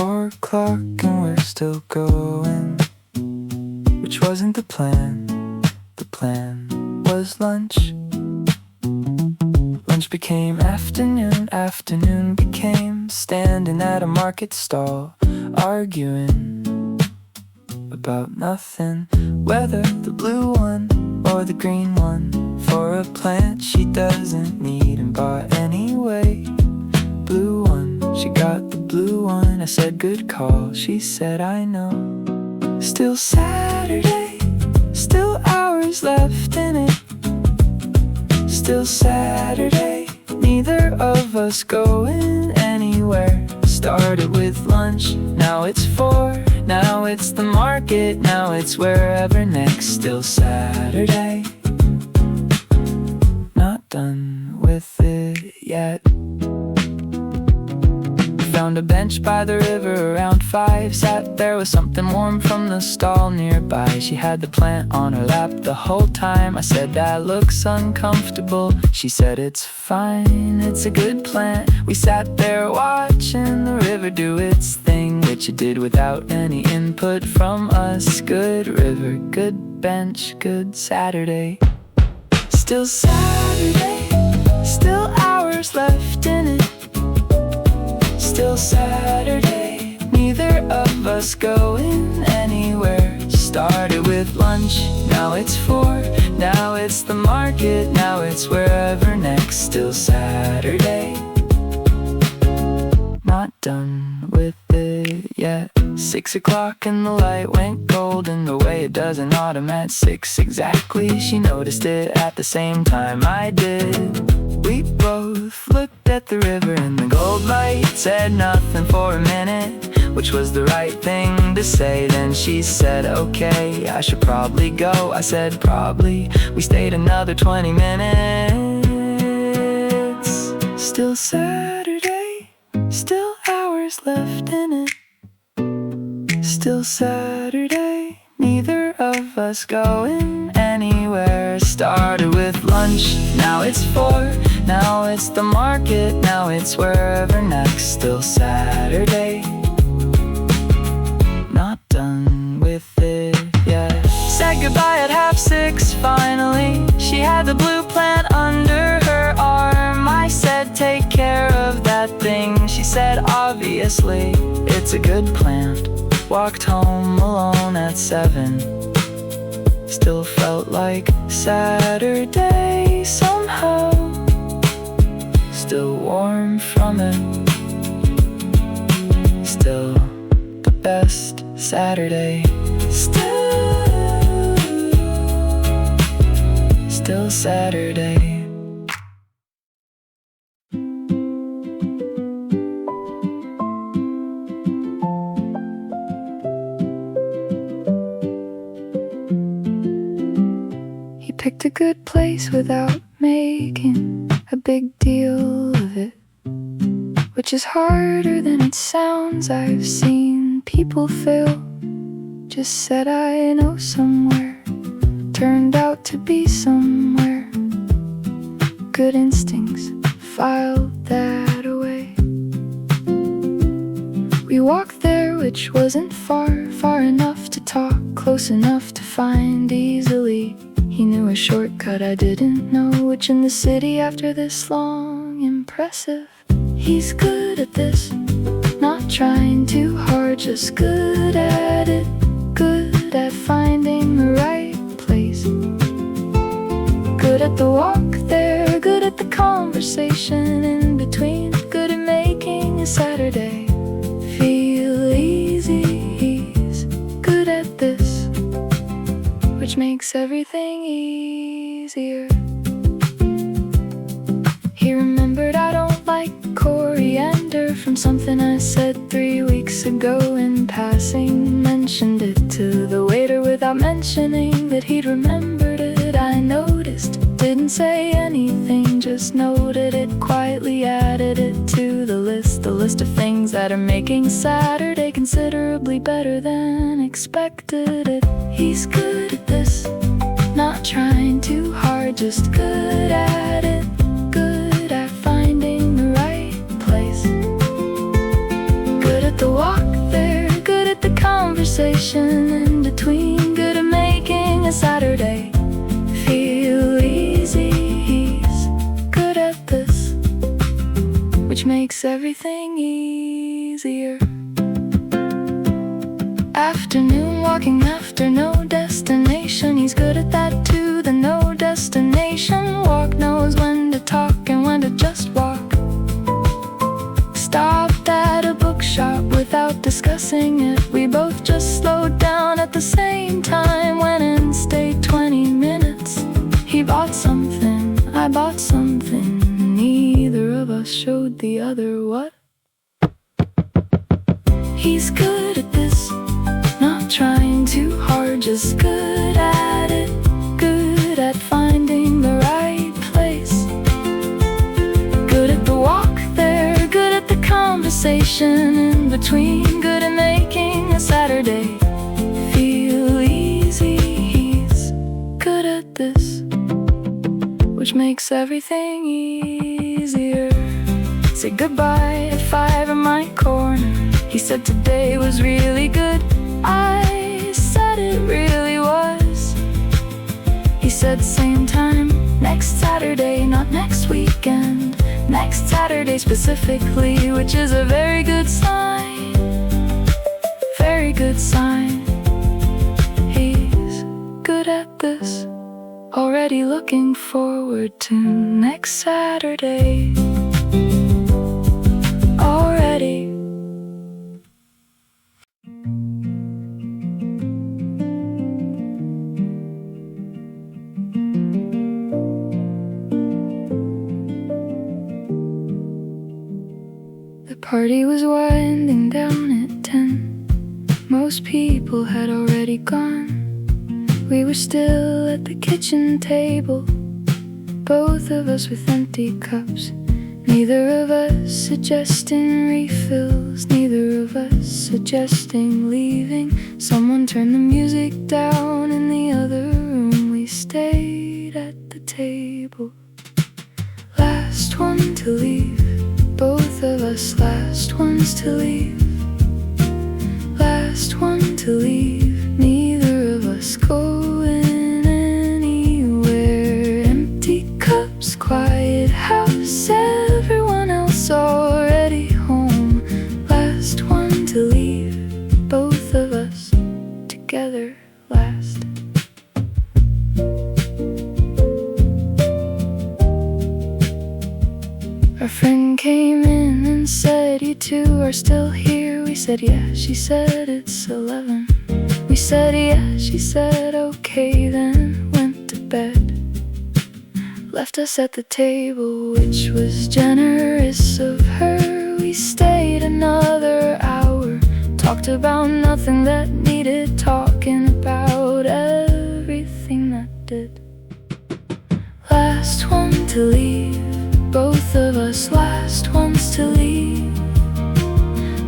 4 o'clock and we're still going, which wasn't the plan. The plan was lunch. Lunch became afternoon, afternoon became standing at a market stall, arguing about nothing, whether the blue one or the green one, for a plant she doesn't need and bought anyway. Blue one, she got the blue one. I said good call, she said I know. Still Saturday, still hours left in it. Still Saturday, neither of us going anywhere. Started with lunch, now it's 4. Now it's the market, now it's wherever next. Still Saturday, not done with it yet. Found a bench by the river around 5. Sat there with something warm from the stall nearby. She had the plant on her lap the whole time. I said that looks uncomfortable. She said it's fine, it's a good plant. We sat there watching the river do its thing, which it did without any input from us. Good river, good bench, good Saturday. Still Saturday, still hours left in it. Still Saturday, neither of us going anywhere. Started with lunch, now it's 4. Now it's the market, now it's wherever next. Still Saturday, not done with it yet. 6 o'clock and the light went golden, the way it does an autumn at 6 exactly. She noticed it at the same time I did. We both looked at the river and the gold light said nothing for a minute, which was the right thing to say. Then she said, okay, I should probably go. I said, probably. We stayed another 20 minutes. Still Saturday, still hours left in it. Still Saturday, neither of us going anywhere. Started with lunch, now it's 4. Now it's the market, now it's wherever next. Still Saturday, not done with it yet. Said goodbye at 6:30 finally. She had the blue plant under her arm. I said take care of that thing. She said obviously, it's a good plant. Walked home alone at 7. Still felt like Saturday somehow. Still warm from it. Still the best Saturday. Still Saturday. He picked a good place without making a big deal of it, which is harder than it sounds. I've seen people fail. Just said I know somewhere, turned out to be somewhere. Good instincts, filed that away. We walked there, which wasn't far enough to talk, close enough to find easily. He knew a shortcut I didn't know, which in the city after this long, impressive. He's good at this, not trying too hard, just good at it. Good at finding the right place. Good at the walk there, good at the conversation in between. Good at making a Saturday feel easy. He's good at this, which makes everything easier. He remembered I don't like coriander from something I said 3 passing, mentioned it to the waiter without mentioning that he'd remembered it. I noticed, didn't say anything, just noted it, quietly added it to the list of things that are making Saturday considerably better than expected it. He's good at this, not trying too hard, just good at it, good at finding the right place, good at the walk there, good at the conversation in between, good at making a Saturday feel easy. He's good at this, which makes everything easier. Afternoon walking after no destination, he's good at that too, the no destination walk, knows when to talk and when to just walk. Stopped at a bookshop without discussing it, we both just slowed down at the same time, went and stayed 20 minutes. He bought something, I bought something, neither of us showed the other what. He's good at this, not trying too hard, just good at it, good at finding the right place, good at the walk there, good at the conversation in between, good at making a Saturday feel easy. He's good at this, which makes everything easier. Say goodbye at 5 in my corner, he said today was really good, I said it really was. He said same time next Saturday, not next weekend, next Saturday specifically, which is a very good sign, very good sign. He's good at this, already looking forward to next Saturday, already. The party was winding down at 10. Most people had already gone. We were still at the kitchen table, both of us with empty cups, neither of us suggesting refills, neither of us suggesting leaving. Someone turned the music down in the other room. We stayed at the table, last one to leave, both of us last ones to leave, last one to leave, neither of us going anywhere. Empty cups, quiet house, everyone else already home, last one to leave, both of us together last. Our friend came in and said, "You two are still here?" We said, "Yeah." She said, "It's 11." We said, "Yeah." She said, "Okay," then went to bed. Left us at the table, which was generous of her. We stayed another hour, talked about nothing that needed talking about, everything that did. Last one to leave, both of us last ones to leave,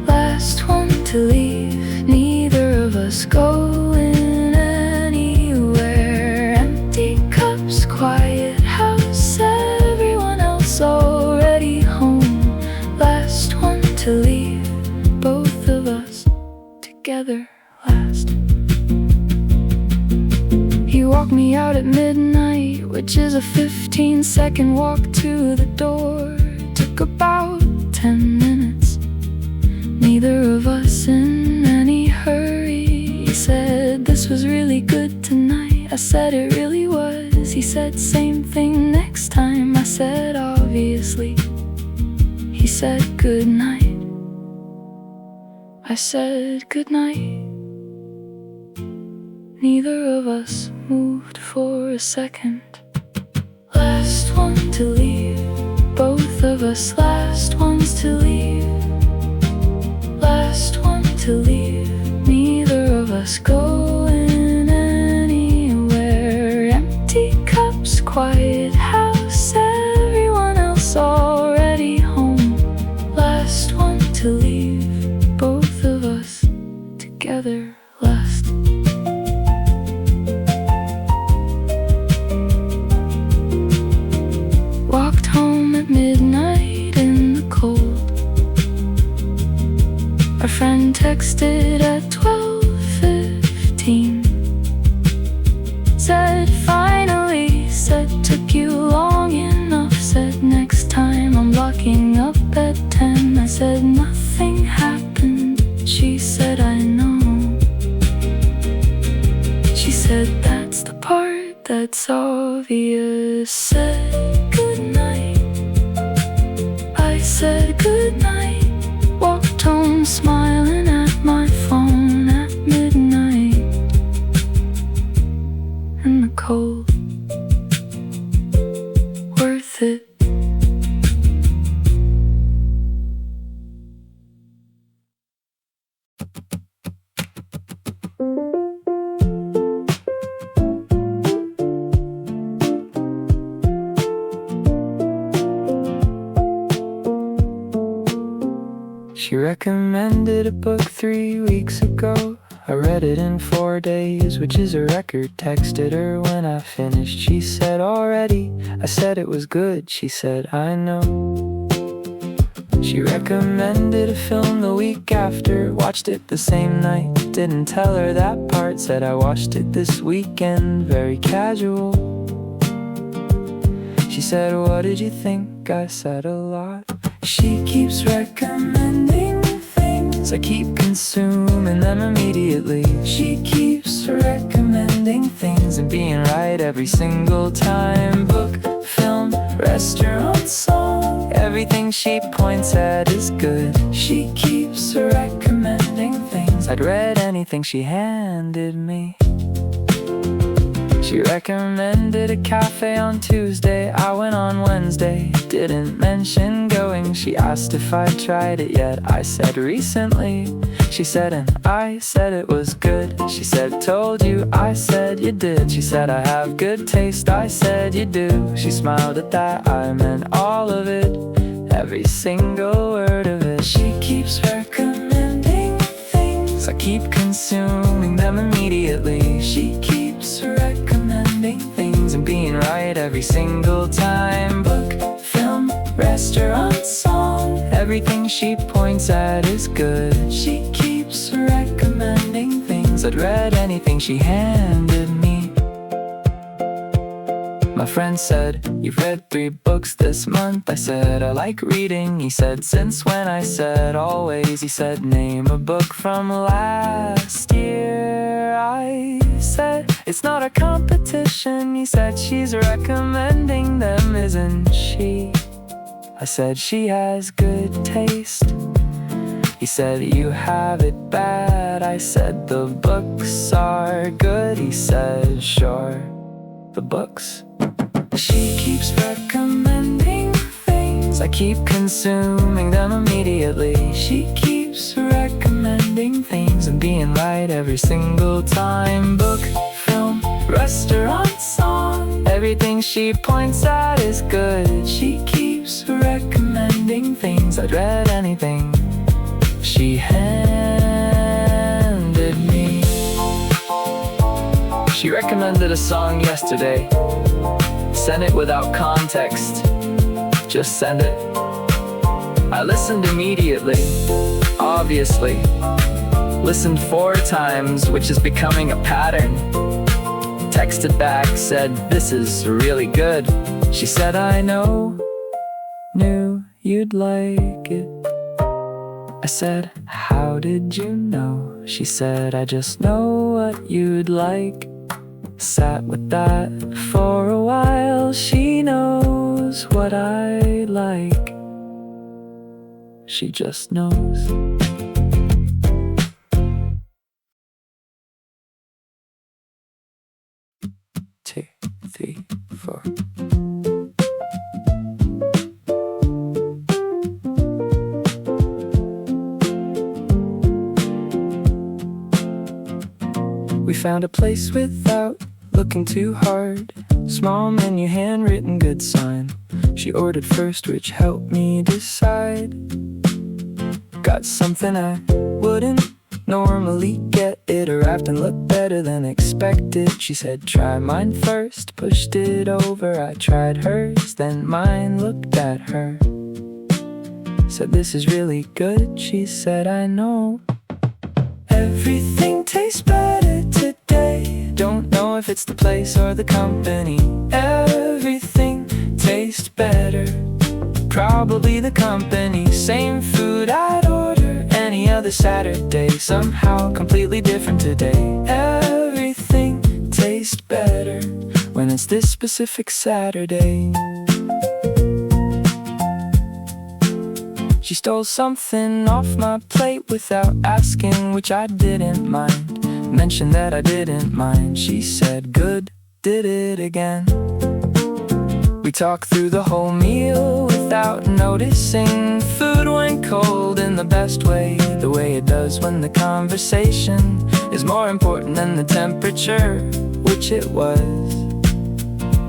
last one to leave, neither of us going anywhere. Empty cups, quiet house, everyone else already home, last one to leave, both of us together last. He walked me out at midnight, which is a 15-second walk to the door. Took about 10 minutes, neither of us in any hurry. He said, "This was really good tonight." I said, "It really was." He said, "Same thing next time." I said, "Obviously." He said, "Good night." I said, "Good night." Neither of us moved for a second. Last one to leave, both of us last ones to leave, last one to leave. us going anywhere. Empty cups, quiet house, everyone else already home. Last one to leave, both of us together last. Walked home at midnight in the cold. Our friend texted at 12:15. Said finally, said took you long enough. Said next time I'm locking up at 10. I said nothing happened. She said I know. She said that's the part that's obvious. Said goodnight. I said goodnight. Walked home smiling at my phone at midnight in the cold. Worth it. She recommended a book 3 weeks ago. I read it in 4 days, which is a record. Texted her when I finished. She said already. I said it was good. She said I know. She recommended a film the week after. Watched it the same night. Didn't tell her that part. Said I watched it this weekend. Very casual. She said, what did you think? I said a lot. She keeps recommending things. I keep consuming them immediately. She keeps recommending things and being right every single time. Book, film, restaurant, song, everything she points at is good. She keeps recommending things. I'd read anything she handed me. She recommended a cafe on Tuesday. I went on Wednesday. Didn't mention going. She asked if I tried it yet. I said recently. She said and I said it was good. She said told you. I said you did. She said I have good taste. I said you do. She smiled at that. I meant all of it. Every single word of it. She keeps recommending things. I keep consuming them immediately. She keeps recommending things and being right every single time. Book, film, restaurant, song, everything she points at is good. She keeps recommending things. I'd read anything she handed me. My friend said, you've read 3 books this month. I said, I like reading. He said, since when? I said, always. He said, name a book from last year. I said, it's not a competition. He said, she's recommending them, isn't she? I said, she has good taste. He said, you have it bad. I said, the books are good. He said, sure, the books. She keeps recommending things. I keep consuming them immediately. She keeps recommending things and being right every single time. Book, film, restaurant, song, everything she points at is good. She keeps recommending things. I'd read anything she handed me. She recommended a song yesterday. Send it without context. Just send it. I listened immediately. Obviously. Listened 4 times, which is becoming a pattern. Texted back, said, this is really good. She said, I knew you'd like it. I said, how did you know? She said, I just know what you'd like. Sat with that for a while. She knows what I like. She just knows. 2, 3, 4. We found a place without looking too hard. Small menu, handwritten, good sign. She ordered first, which helped me decide. Got something I wouldn't normally get. It arrived and looked better than expected. She said, try mine first. Pushed it over, I tried hers. Then mine looked at her. Said, this is really good. She said, I know. Everything tastes better today. Don't know if it's the place or the company. Everything tastes better. Probably the company. Same food I'd order any other Saturday. Somehow completely different today. Everything tastes better when it's this specific Saturday. She stole something off my plate without asking, which I didn't mind. Mentioned that I didn't mind. She said, good, did it again. We talked through the whole meal without noticing. Food went cold in the best way, the way it does when the conversation is more important than the temperature, which it was,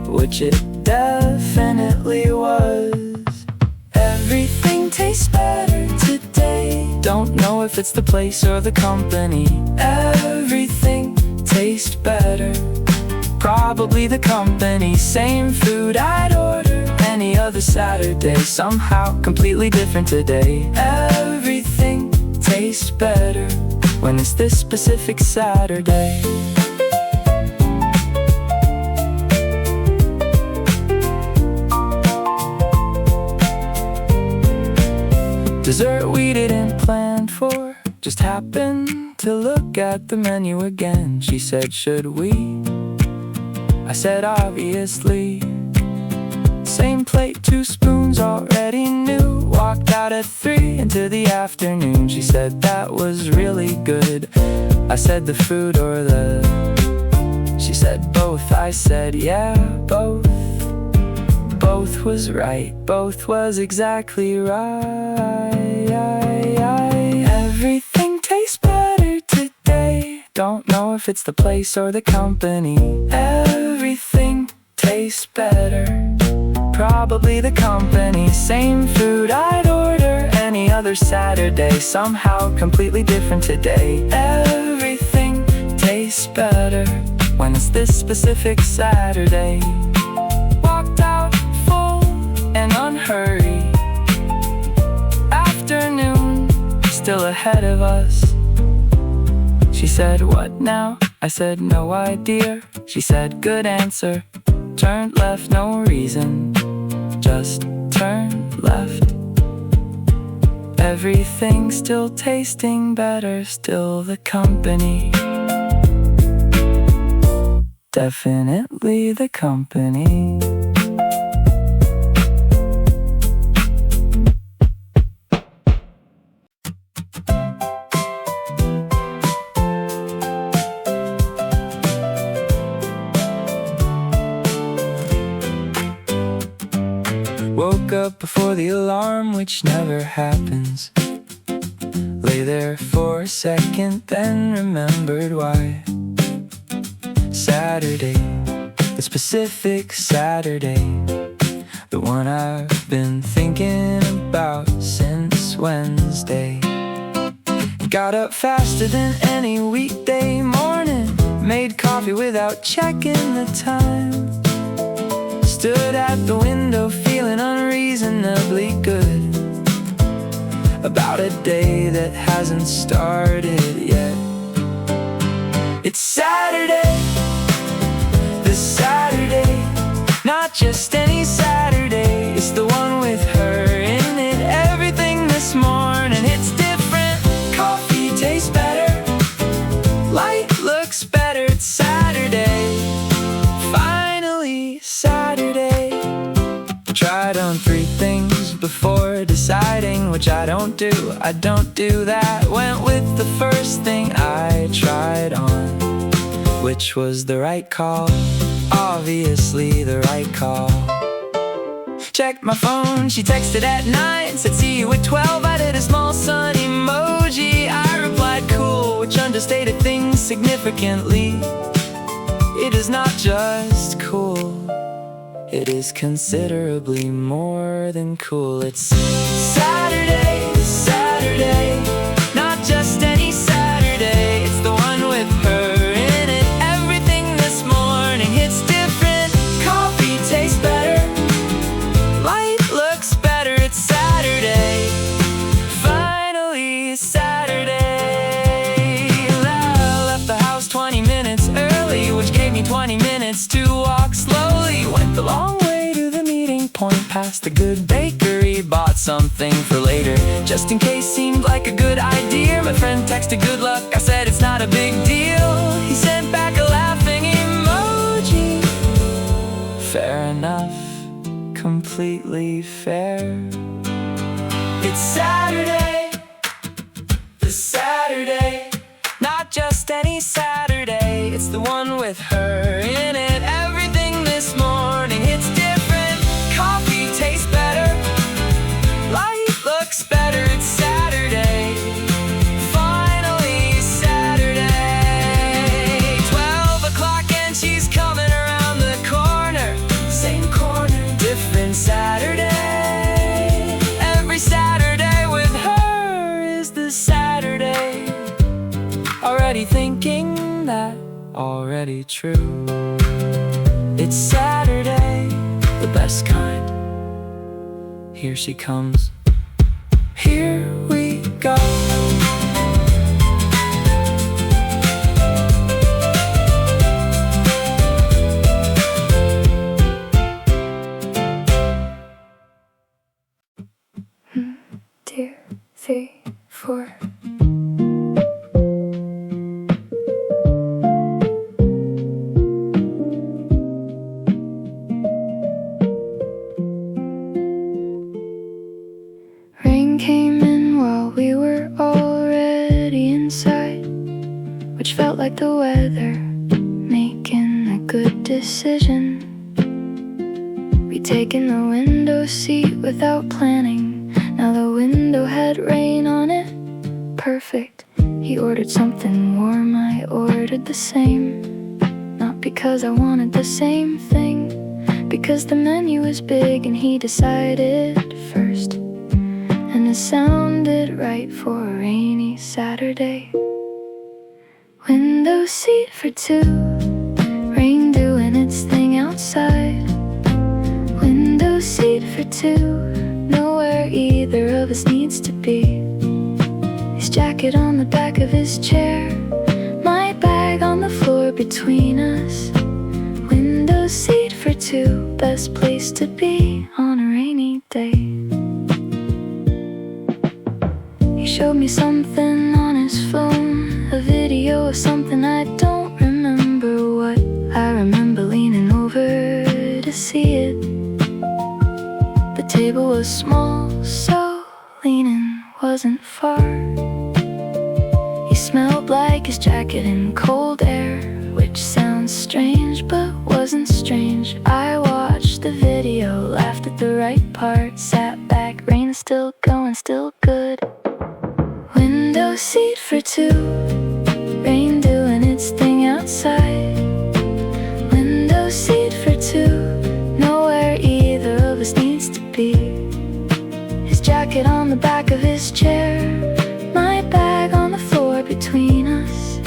which it definitely was. Everything tastes better today. Don't know if it's the place or the company. Everything tastes better. Probably the company. Same food I'd order any other Saturday. Somehow completely different today. Everything tastes better when it's this specific Saturday. Dessert we didn't plan for, just happened to look at the menu again. She said, should we? I said, obviously. Same plate, 2 spoons, already knew. Walked out at 3 into the afternoon. She said, that was really good. I said, the food or the... She said, both. I said, yeah, both. Both was right, both was exactly right. Everything tastes better today. Don't know if it's the place or the company. Everything tastes better. Probably the company. Same food I'd order any other Saturday. Somehow completely different today. Everything tastes better when it's this specific Saturday. Walked out full and unhurried. Afternoon still ahead of us. She said, what now? I said, no idea. She said, good answer. Turned left, no reason, just turned left. Everything still tasting better, still the company. Definitely the company. Woke up before the alarm, which never happens. Lay there for a second, then remembered why. Saturday, the specific Saturday, the one I've been thinking about since Wednesday. Got up faster than any weekday morning, made coffee without checking the time. Stood at the window feeling unreasonably good about a day that hasn't started yet. It's Saturday, this Saturday, not just any Saturday. It's the one with her in it. Everything this morning, it's different. Coffee tastes better, light looks better. It's Saturday, finally Saturday. Tried on 3 things before deciding, which I don't do. I don't do that. Went with the first thing I tried on, which was the right call. Obviously the right call. Checked my phone, she texted at 9, said see you at 12. I did a small sun emoji. I replied cool, which understated things significantly. It is not just cool, it is considerably more than cool. It's Saturday, Saturday, not just any Saturday. It's the one with her in it. Everything this morning hits different. Coffee tastes better, light looks better. It's Saturday, finally Saturday. I left the house 20 minutes early, which gave me 20 minutes to walk slowly. Went the long way to the meeting point, past the good bakery, bought something for later, just in case seemed like a good idea. My friend texted good luck, I said it's not a big deal. He sent back a laughing emoji. Fair enough, completely fair. It's Saturday, the Saturday, not just any Saturday. It's the one with her in it. Everything this morning hits different. Coffee tastes better, light looks better. It's Saturday, finally Saturday. 12 o'clock and she's coming around the corner. Same corner, different Saturday. Every Saturday with her is the Saturday. Already thinking that, already true. It's Saturday, the best kind. Here she comes, here we go. Two, three, four. Rain came in while we were already inside, which felt like the weather making a good decision. We'd taken the window seat without planning. Now the window had rain on it. Perfect. He ordered something warm, I ordered the same. Not because I wanted the same thing, because the menu was big and he decided first. And it sounded right for a rainy Saturday. Window seat for two, rain doing its thing outside. Window seat for two, nowhere either of us needs to be. His jacket on the back of his chair, my bag on the floor between us. Window seat for two, best place to be on a rainy day. He showed me something on his phone, a video of something I don't remember what. I remember leaning over to see it. The table was small, so leaning wasn't far. He smelled like his jacket in cold air, which sounds strange but wasn't strange. I watched the video, laughed at the right part, sat back, rain is still going, still good. Window seat for two, rain doing its thing outside. Window seat for two, nowhere either of us needs to be. His jacket on the back of his chair, my bag on the floor between us.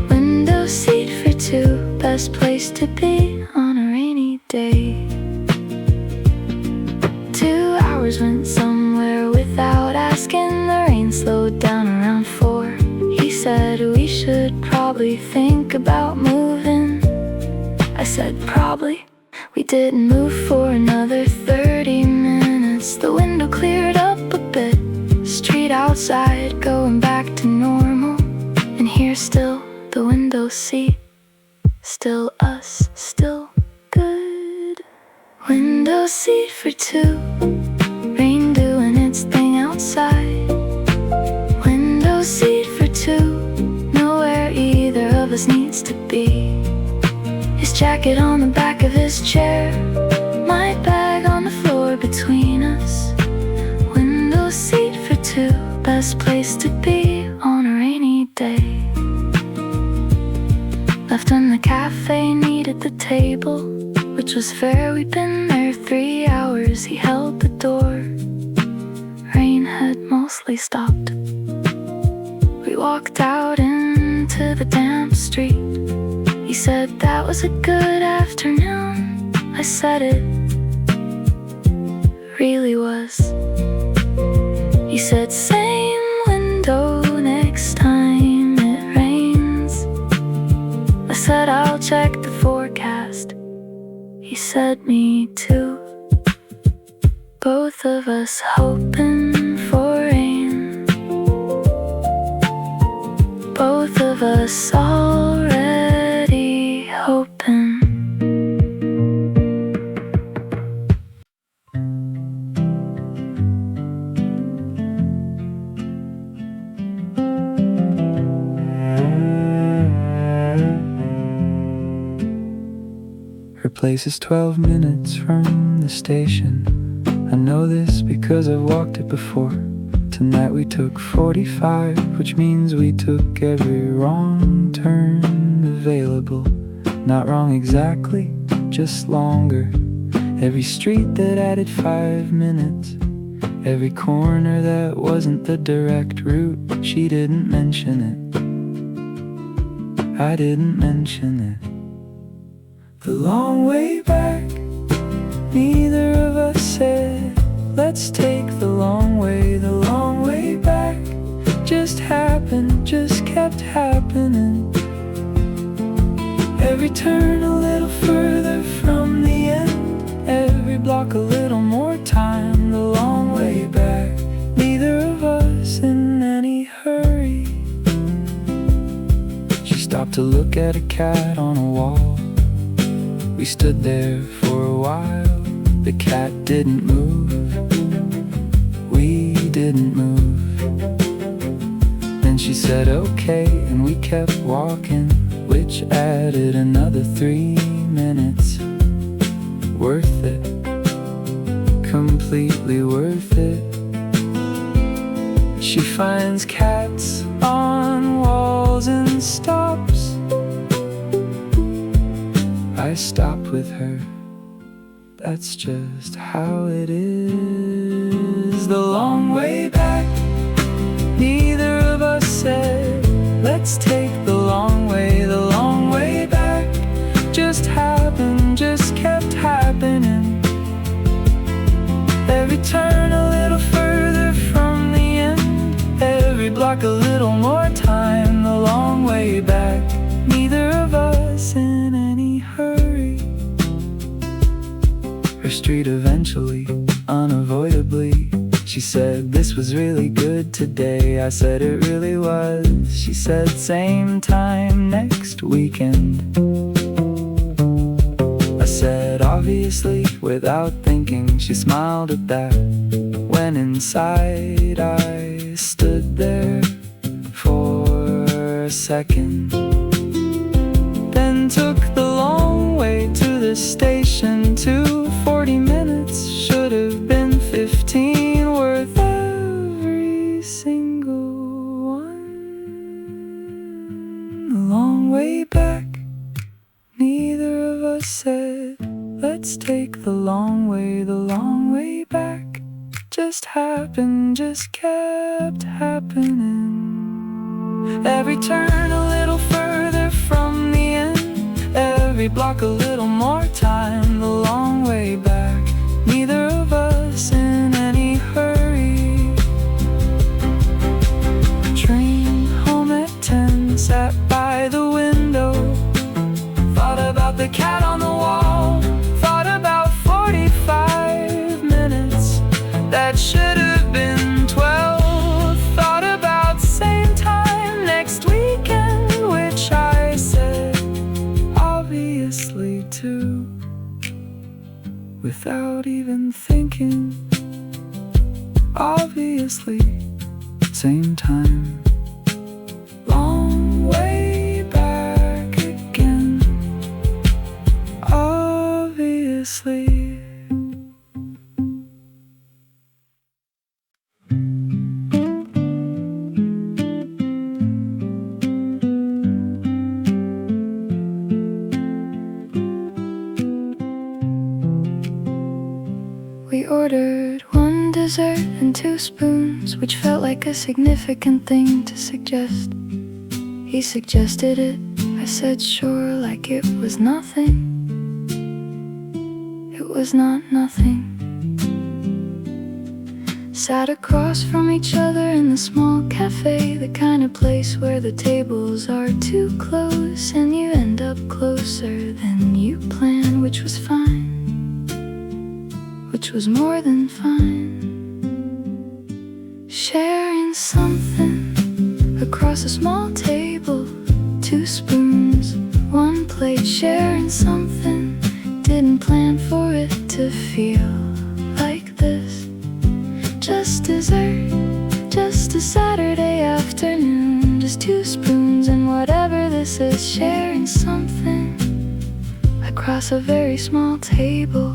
Window seat for two, best place to be on a rainy day. 2 hours went somewhere without asking. The rain slowed down around 4. He said we should probably think about moving. I said probably. We didn't move for another 30 minutes. The window cleared up a bit. Street outside going back to normal. And here still the window seat, still us, still good. Window seat for two, rain doing its thing outside. Window seat for two, nowhere either of us needs to be. His jacket on the back of his chair, my bag on the floor between us. Window seat for two, best place to be on a rainy left and the cafe needed the table, which was fair. We'd been there 3 hours. He held the door. Rain had mostly stopped. We walked out into the damp street. He said that was a good afternoon. I said it really was. He said same window next time it rains. I said I'll check the forecast. He said me too. Both of us hoping for rain. Both of us already hoping. Her place is 12 minutes from the station. I know this because I've walked it before. Tonight we took 45, which means we took every wrong turn available. Not wrong exactly, just longer. Every street that added 5 minutes. Every corner that wasn't the direct route. She didn't mention it. I didn't mention it. The long way back, neither of us said, let's take the long way back. Just happened, just kept happening. Every turn a little further from the end. Every block a little more time, the long way back. Neither of us in any hurry. She stopped to look at a cat on a wall. We stood there for a while. The cat didn't move. We didn't move. Then she said okay, and we kept walking, which added another 3 minutes. Worth it, completely worth it. She finds cats on walls and stops. I stop with her. That's just how it is. The long way back, neither of us said, let's take the long way back. Just happened, just kept happening. Every turn a little further from the end. Every block a little more time, the long way back. Neither of us in any hurry. Her street eventually, unavoidably. She said this was really good today. I said it really was. She said same time next weekend. I said obviously without thinking. She smiled at that. When inside I stood there for a second. Then took the long way to the station too. 40 minutes should have been 15, worth every single one. The long way back, neither of us said, let's take the long way back. Just happened, just kept happening. Every turn a little further from the end. Every block a little more time, the long way back. Neither of us in any hurry. Train home at 10, sat by the window. Thought about the cat on the wall. Thought about 45 minutes. That should have been 12. Thought about same time next weekend, which I said obviously too, without even thinking. Obviously, same time. Long way back again. Obviously. dessert and 2 spoons, which felt like a significant thing to suggest. He suggested it, I said sure, like it was nothing. It was not nothing. Sat across from each other in the small cafe, the kind of place where the tables are too close and you end up closer than you planned, which was fine, which was more than fine. Sharing something across a small table, 2 spoons, 1 plate. Sharing something, didn't plan for it to feel like this. Just dessert, just a Saturday afternoon, just 2 spoons and whatever this is. Sharing something across a very small table.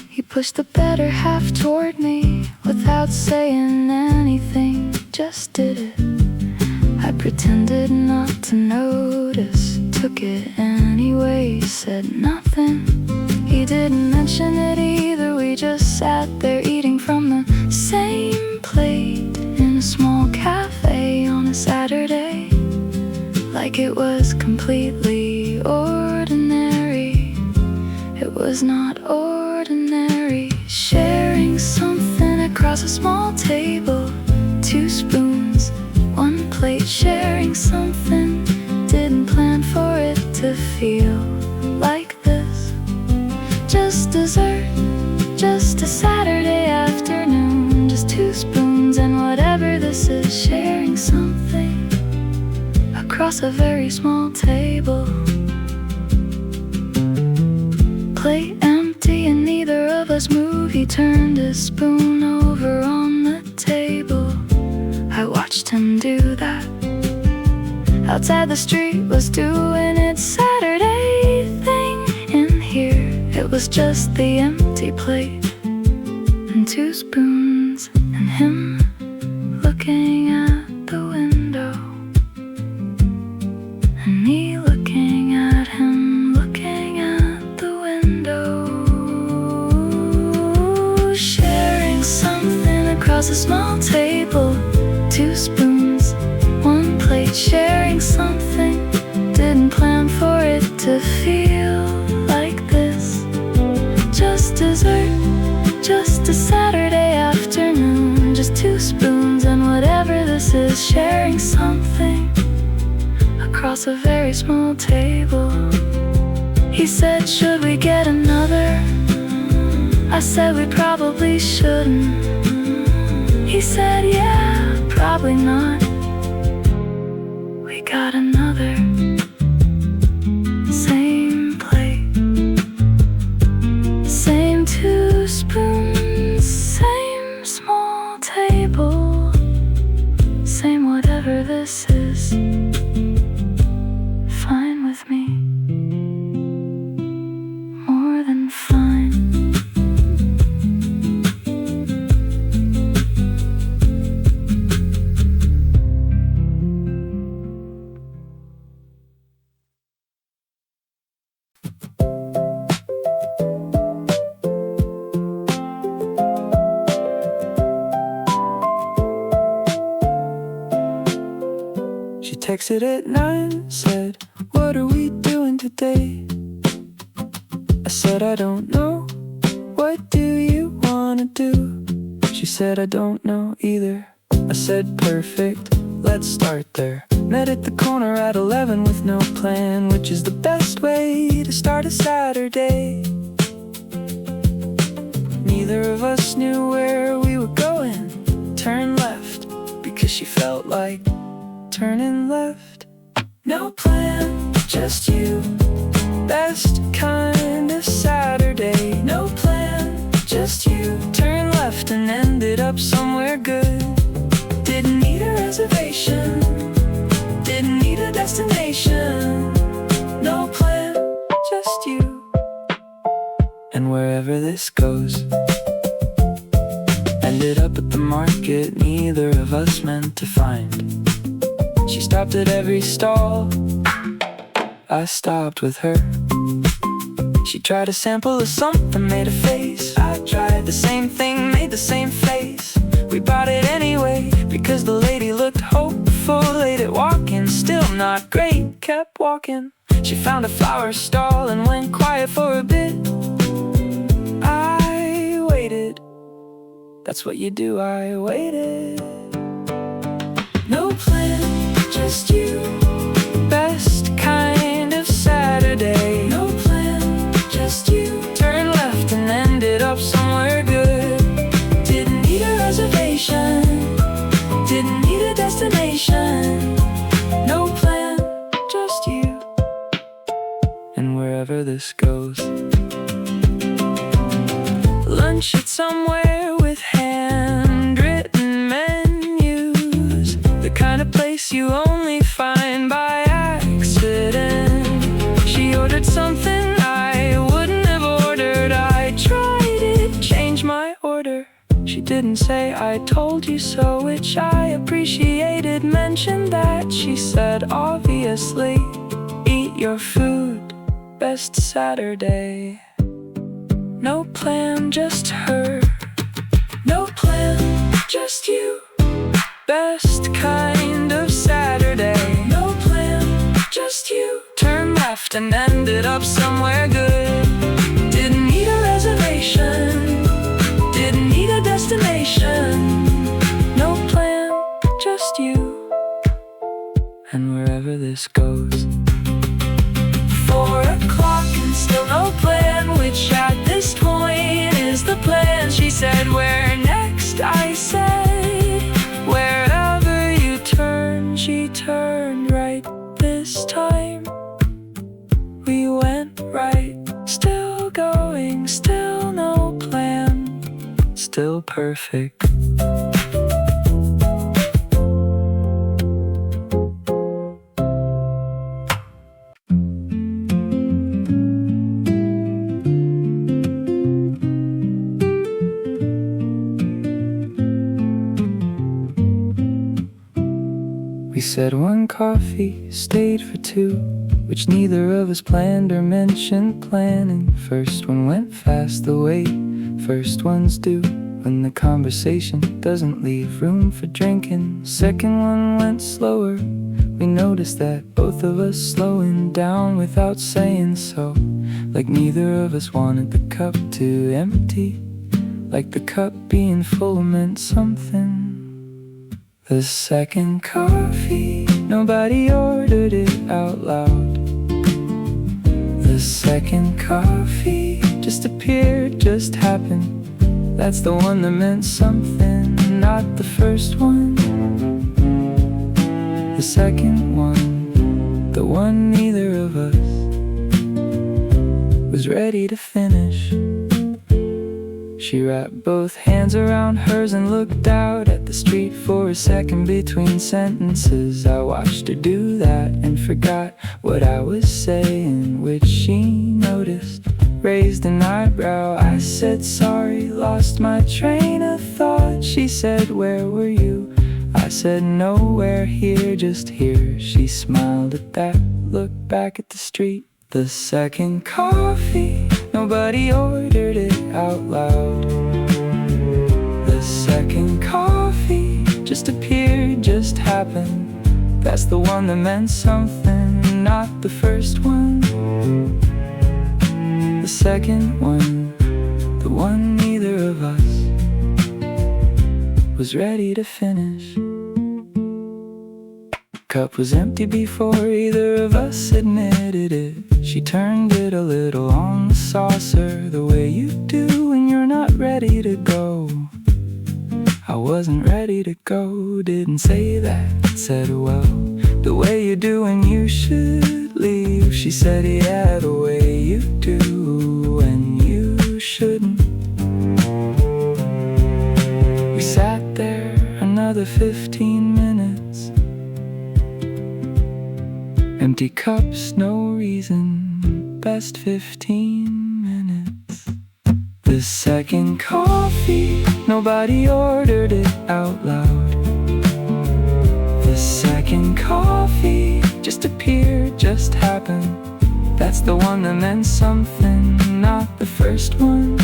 He pushed the better half toward me without saying anything, just did it. I pretended not to notice, took it anyway, said nothing. He didn't mention it either, we just sat there eating from the same plate in a small cafe on a Saturday, like it was completely ordinary. It was not ordinary. Sharing something across a small table, 2 spoons, 1 plate. Sharing something, didn't plan for it to feel like this. Just dessert, just a Saturday afternoon, just 2 spoons and whatever this is. Sharing something across a very small table. Plate empty and neither of us moved. He turned his spoon over on the table. I watched him do that. Outside the street was doing its Saturday thing. In here it was just the empty plate and 2 spoons and him looking at the window and me looking at him, looking at the window. Sharing something across a small table, 2 spoons, 1 plate. Sharing something, didn't plan for it to feel like this. Just dessert, just a Saturday afternoon, just 2 spoons and whatever this is. Sharing something across a very small table. He said, should we get another? I said we probably shouldn't. He said, yeah, probably not. We got another. Same plate, same 2 spoons, same small table, same whatever this is. Fine with me, more than fine. She texted at 9, said, what are we doing today? I said, I don't know. What do you wanna do? She said, I don't know either. I said, perfect, let's start there. Met at the corner at 11 with no plan, which is the best way to start a Saturday. Neither of us knew where we were going. Turn left, because she felt like turning left. No plan, just you. Best kind of Saturday. No plan, just you. Turn left and ended up somewhere good. Didn't need a reservation, didn't need a destination. No plan, just you. And wherever this goes, ended up at the market neither of us meant to find. She stopped at every stall, I stopped with her. She tried a sample of something, made a face. I tried the same thing, made the same face. We bought it anyway, because the lady looked hopeful. Late at walking, still not great, kept walking. She found a flower stall and went quiet for a bit. I waited, that's what you do, I waited. No plan, just you. Best kind of Saturday. No plan, just you. Turned left and ended up somewhere good. Didn't need a reservation, didn't need a destination. No plan, just you. And wherever this goes, lunch at somewhere with handwritten menus. The kind of place you only find by accident. She ordered something I wouldn't have ordered. I tried it, changed my order. She didn't say I told you so, which I appreciated. Mentioned that, she said obviously. Eat your food, best Saturday. No plan, just her. No plan, just you. Best kind of Saturday. No plan, just you. Turned left and ended up somewhere good. Didn't need a reservation, didn't need a destination. No plan, just you. And wherever this goes. 4 o'clock and still no plan. Which at this point is the plan? She said, where next? I said, wherever you turn. She turned right this time. We went right, still going, still no plan, still perfect. We said 1 coffee, stayed for 2, which neither of us planned or mentioned planning. First one went fast the way first ones do, when the conversation doesn't leave room for drinking. Second one went slower. We noticed that both of us slowing down without saying so. Like neither of us wanted the cup to empty, like the cup being full meant something. The second coffee, nobody ordered it out loud. The second coffee just appeared, just happened. That's the one that meant something, not the first one. The second one, the one neither of us was ready to finish. She wrapped both hands around hers and looked out at the street for a second between sentences. I watched her do that and forgot what I was saying, which she noticed, raised an eyebrow. I said sorry, lost my train of thought. She said, where were you? I said nowhere, here, just here. She smiled at that, looked back at the street. The second coffee, nobody ordered it out loud. The second coffee just appeared, just happened. That's the one that meant something, not the first one. The second one, the one neither of us was ready to finish. Cup was empty before either of us admitted it. She turned it a little on the saucer, the way you do when you're not ready to go. I wasn't ready to go, didn't say that, said well, the way you do when you should leave. She said, yeah, the way you do when you shouldn't. We sat there another 15 minutes. Empty cups, no reason, best 15 minutes. The second coffee, nobody ordered it out loud. The second coffee just appeared, just happened. That's the one that meant something, not the first one.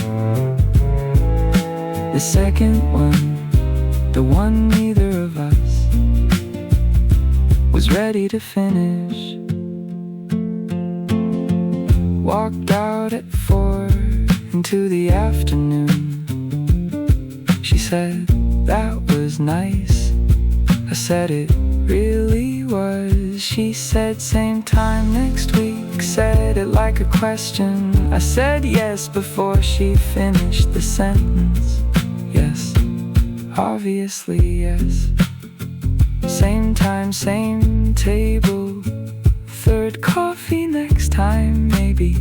The second one, the one neither of us was ready to finish. Walked out at 4 into the afternoon. She said, that was nice. I said, it really was. She said, same time next week. Said it like a question. I said yes before she finished the sentence. Yes, obviously yes. Same time, same table. Third coffee next time, maybe.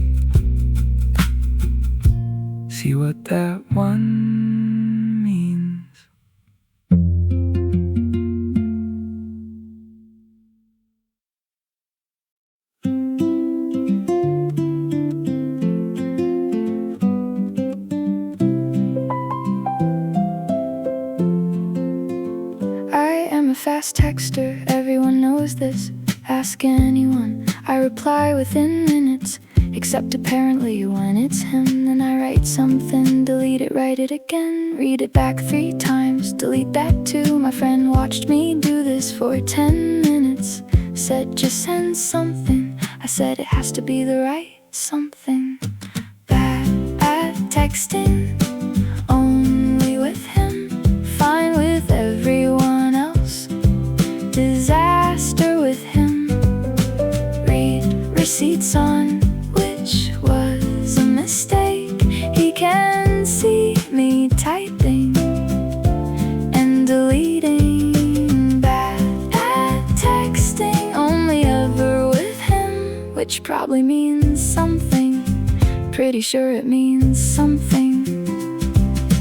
See what that one means. I am a fast texter, everyone knows this. Ask anyone, I reply within minutes. Except apparently when it's him, then I write something, delete it, write it again, read it back 3 times, delete that too. My friend watched me do this for 10 minutes. Said just send something. I said it has to be the right something. Bad at texting, only with him, fine with everyone else. Disaster with him. Read receipts on which was a mistake. He can see me typing and deleting. Bad at texting, only ever with him, which probably means something. Pretty sure it means something.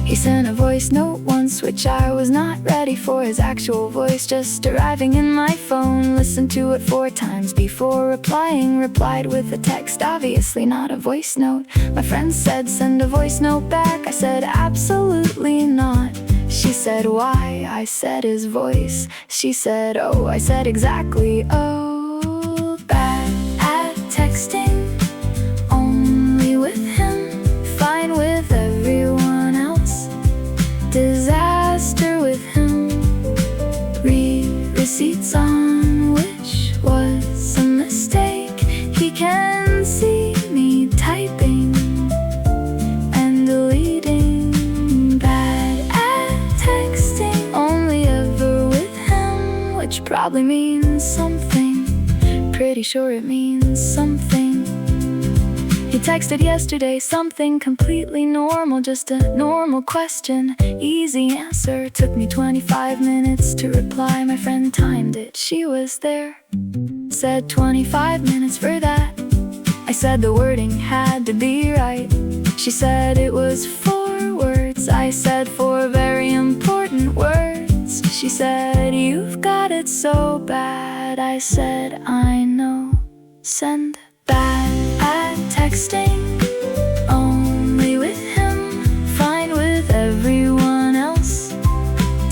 He sent a voice note once, which I was not ready for. His actual voice just arriving in my phone. Listened to it 4 times before replying. Replied with a text, obviously not a voice note. My friend said, send a voice note back. I said, absolutely not. She said, why? I said, his voice. She said, oh. I said, exactly, oh. Bad at texting, only with him, fine with everyone else. Disaster with him. Read receipts on which was a mistake. He can see me typing and deleting. Bad at texting, only ever with him, which probably means something. Pretty sure it means something. He texted yesterday something completely normal, just a normal question, easy answer. Took me 25 minutes to reply. My friend timed it, she was there. Said 25 minutes for that. I said the wording had to be right. She said it was 4 words. I said 4 very important words. She said, you've got it so bad. I said, I know. Send. Bad at texting, only with him, fine with everyone else.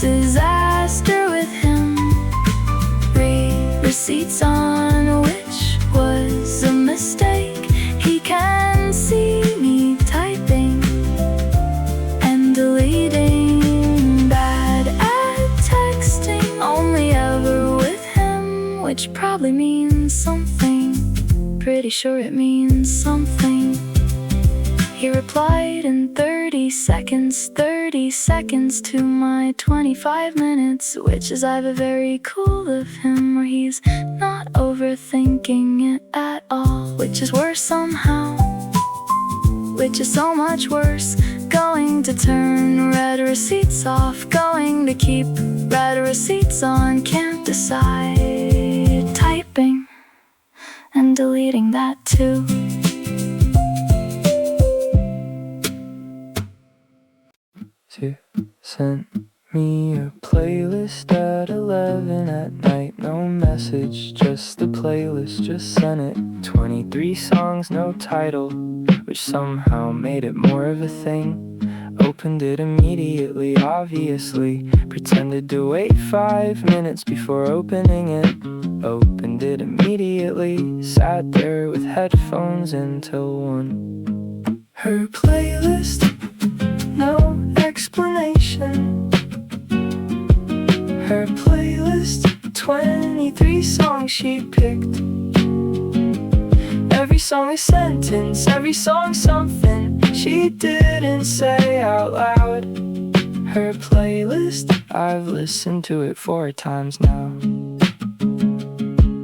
Disaster with him. Read receipts on which was a mistake. He can see me typing and deleting. Bad at texting, only ever with him, which probably means something. Pretty sure it means something. He replied in 30 seconds, 30 seconds to my 25 minutes, which is either very cool of him or he's not overthinking it at all, which is worse somehow, which is so much worse. Going to turn red receipts off, going to keep red receipts on, can't decide. Typing and deleting that too. She sent me a playlist at 11 at night. No message, just the playlist, just sent it. 23 songs, no title, which somehow made it more of a thing. Opened it immediately, obviously. Pretended to wait 5 minutes before opening it. Opened it immediately. immediately sat there with headphones until 1. Her playlist, no explanation. Her playlist, 23 songs she picked. Every song a sentence, every song something she didn't say out loud. Her playlist, I've listened to it 4 times now.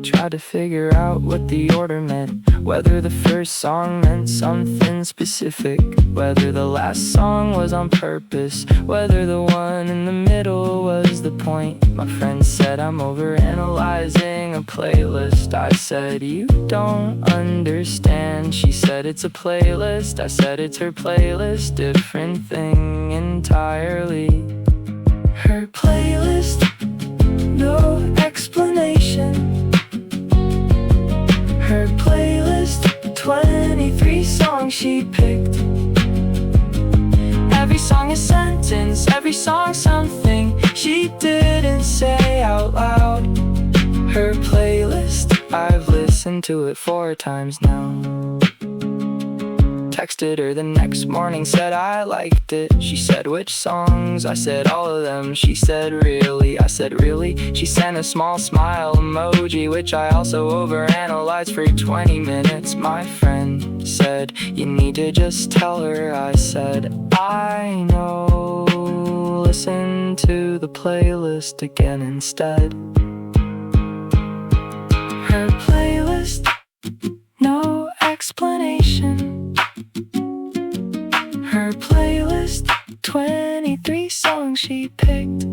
Tried to figure out what the order meant, whether the first song meant something specific, whether the last song was on purpose, whether the one in the middle was the point. My friend said I'm overanalyzing a playlist. I said you don't understand. She said it's a playlist. I said it's her playlist, different thing entirely. Her playlist, no explanation. Her playlist, 23 songs she picked. Every song a sentence, every song something she didn't say out loud. Her playlist, I've listened to it 4 times now. Texted her the next morning, said I liked it. She said which songs? I said all of them. She said really? I said really? She sent a small smile emoji, which I also overanalyzed for 20 minutes. My friend said you need to just tell her. I said I know, listen to the playlist again instead. Her playlist, no explanation. Her playlist, 23 songs she picked.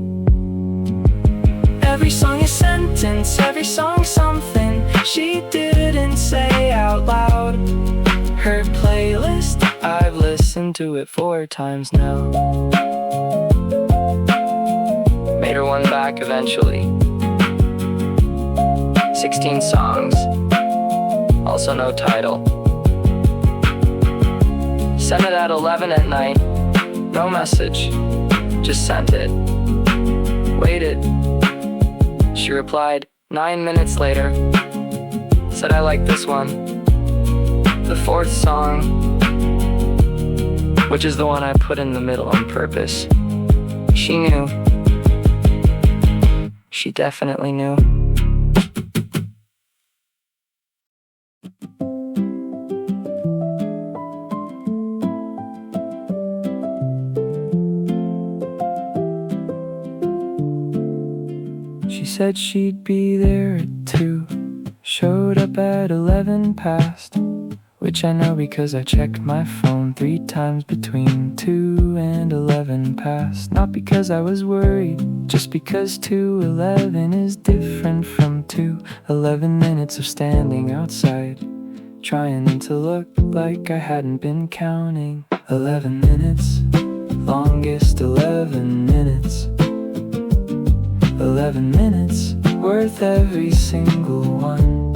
Every song a sentence, every song something she didn't say out loud. Her playlist, I've listened to it 4 times now. Made her one back eventually. 16 songs, also no title. Sent it at 11 at night, no message, just sent it. Waited, she replied 9 minutes later. Said I like this one, the 4th song, which is the one I put in the middle on purpose. She knew. She definitely knew. She said she'd be there at 2, showed up at 11 past, which I know because I checked my phone 3 times between 2 and 11 past. Not because I was worried, just because 2:11 is different from 2:11 minutes of standing outside, trying to look like I hadn't been counting. 11 minutes, longest 11 minutes. 11 minutes, worth every single one.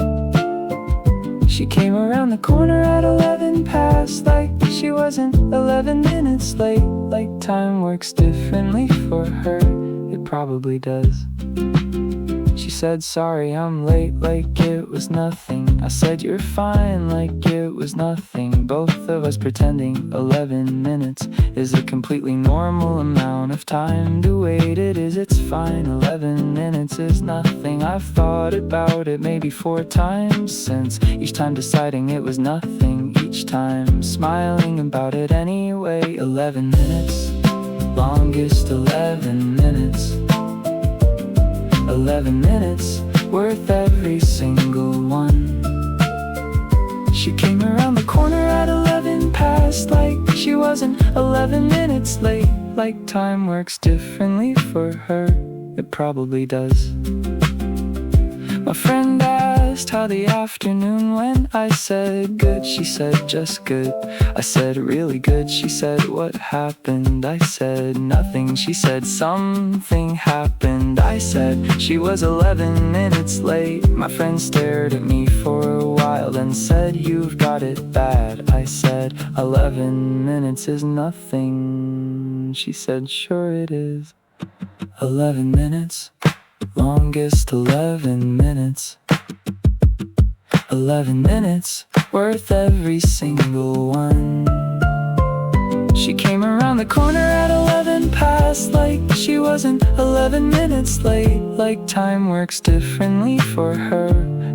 She came around the corner at 11 past, like she wasn't 11 minutes late. Like time works differently for her, it probably does. She said sorry I'm late, like it was nothing. I said you're fine, like it was nothing. Both of us pretending 11 minutes is a completely normal amount of time to wait. It is, it's fine, 11 minutes is nothing. I've thought about it maybe 4 times since, each time deciding it was nothing, each time smiling about it anyway. 11 minutes, longest 11 minutes. 11 minutes, worth every single one. She came around the corner at 11 past, like she wasn't 11 minutes late. Like time works differently for her, it probably does. My friend asked how the afternoon went. I said good, she said just good. I said really good, she said what happened? I said nothing, she said something happened. I said she was 11 minutes late. My friend stared at me for a while, then said you've got it bad. I said 11 minutes is nothing. She said sure it is. 11 minutes, longest 11 minutes. 11 minutes, worth every single one. She came around the corner at 11 past, like she wasn't 11 minutes late. Like time works differently for her,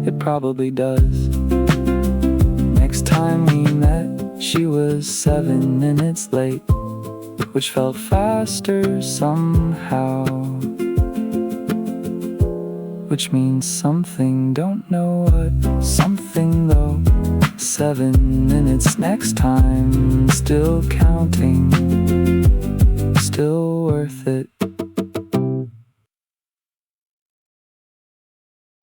it probably does. Next time we met, she was 7 minutes late, which felt faster somehow. Which means something, don't know what, something though. 7 minutes next time, still counting.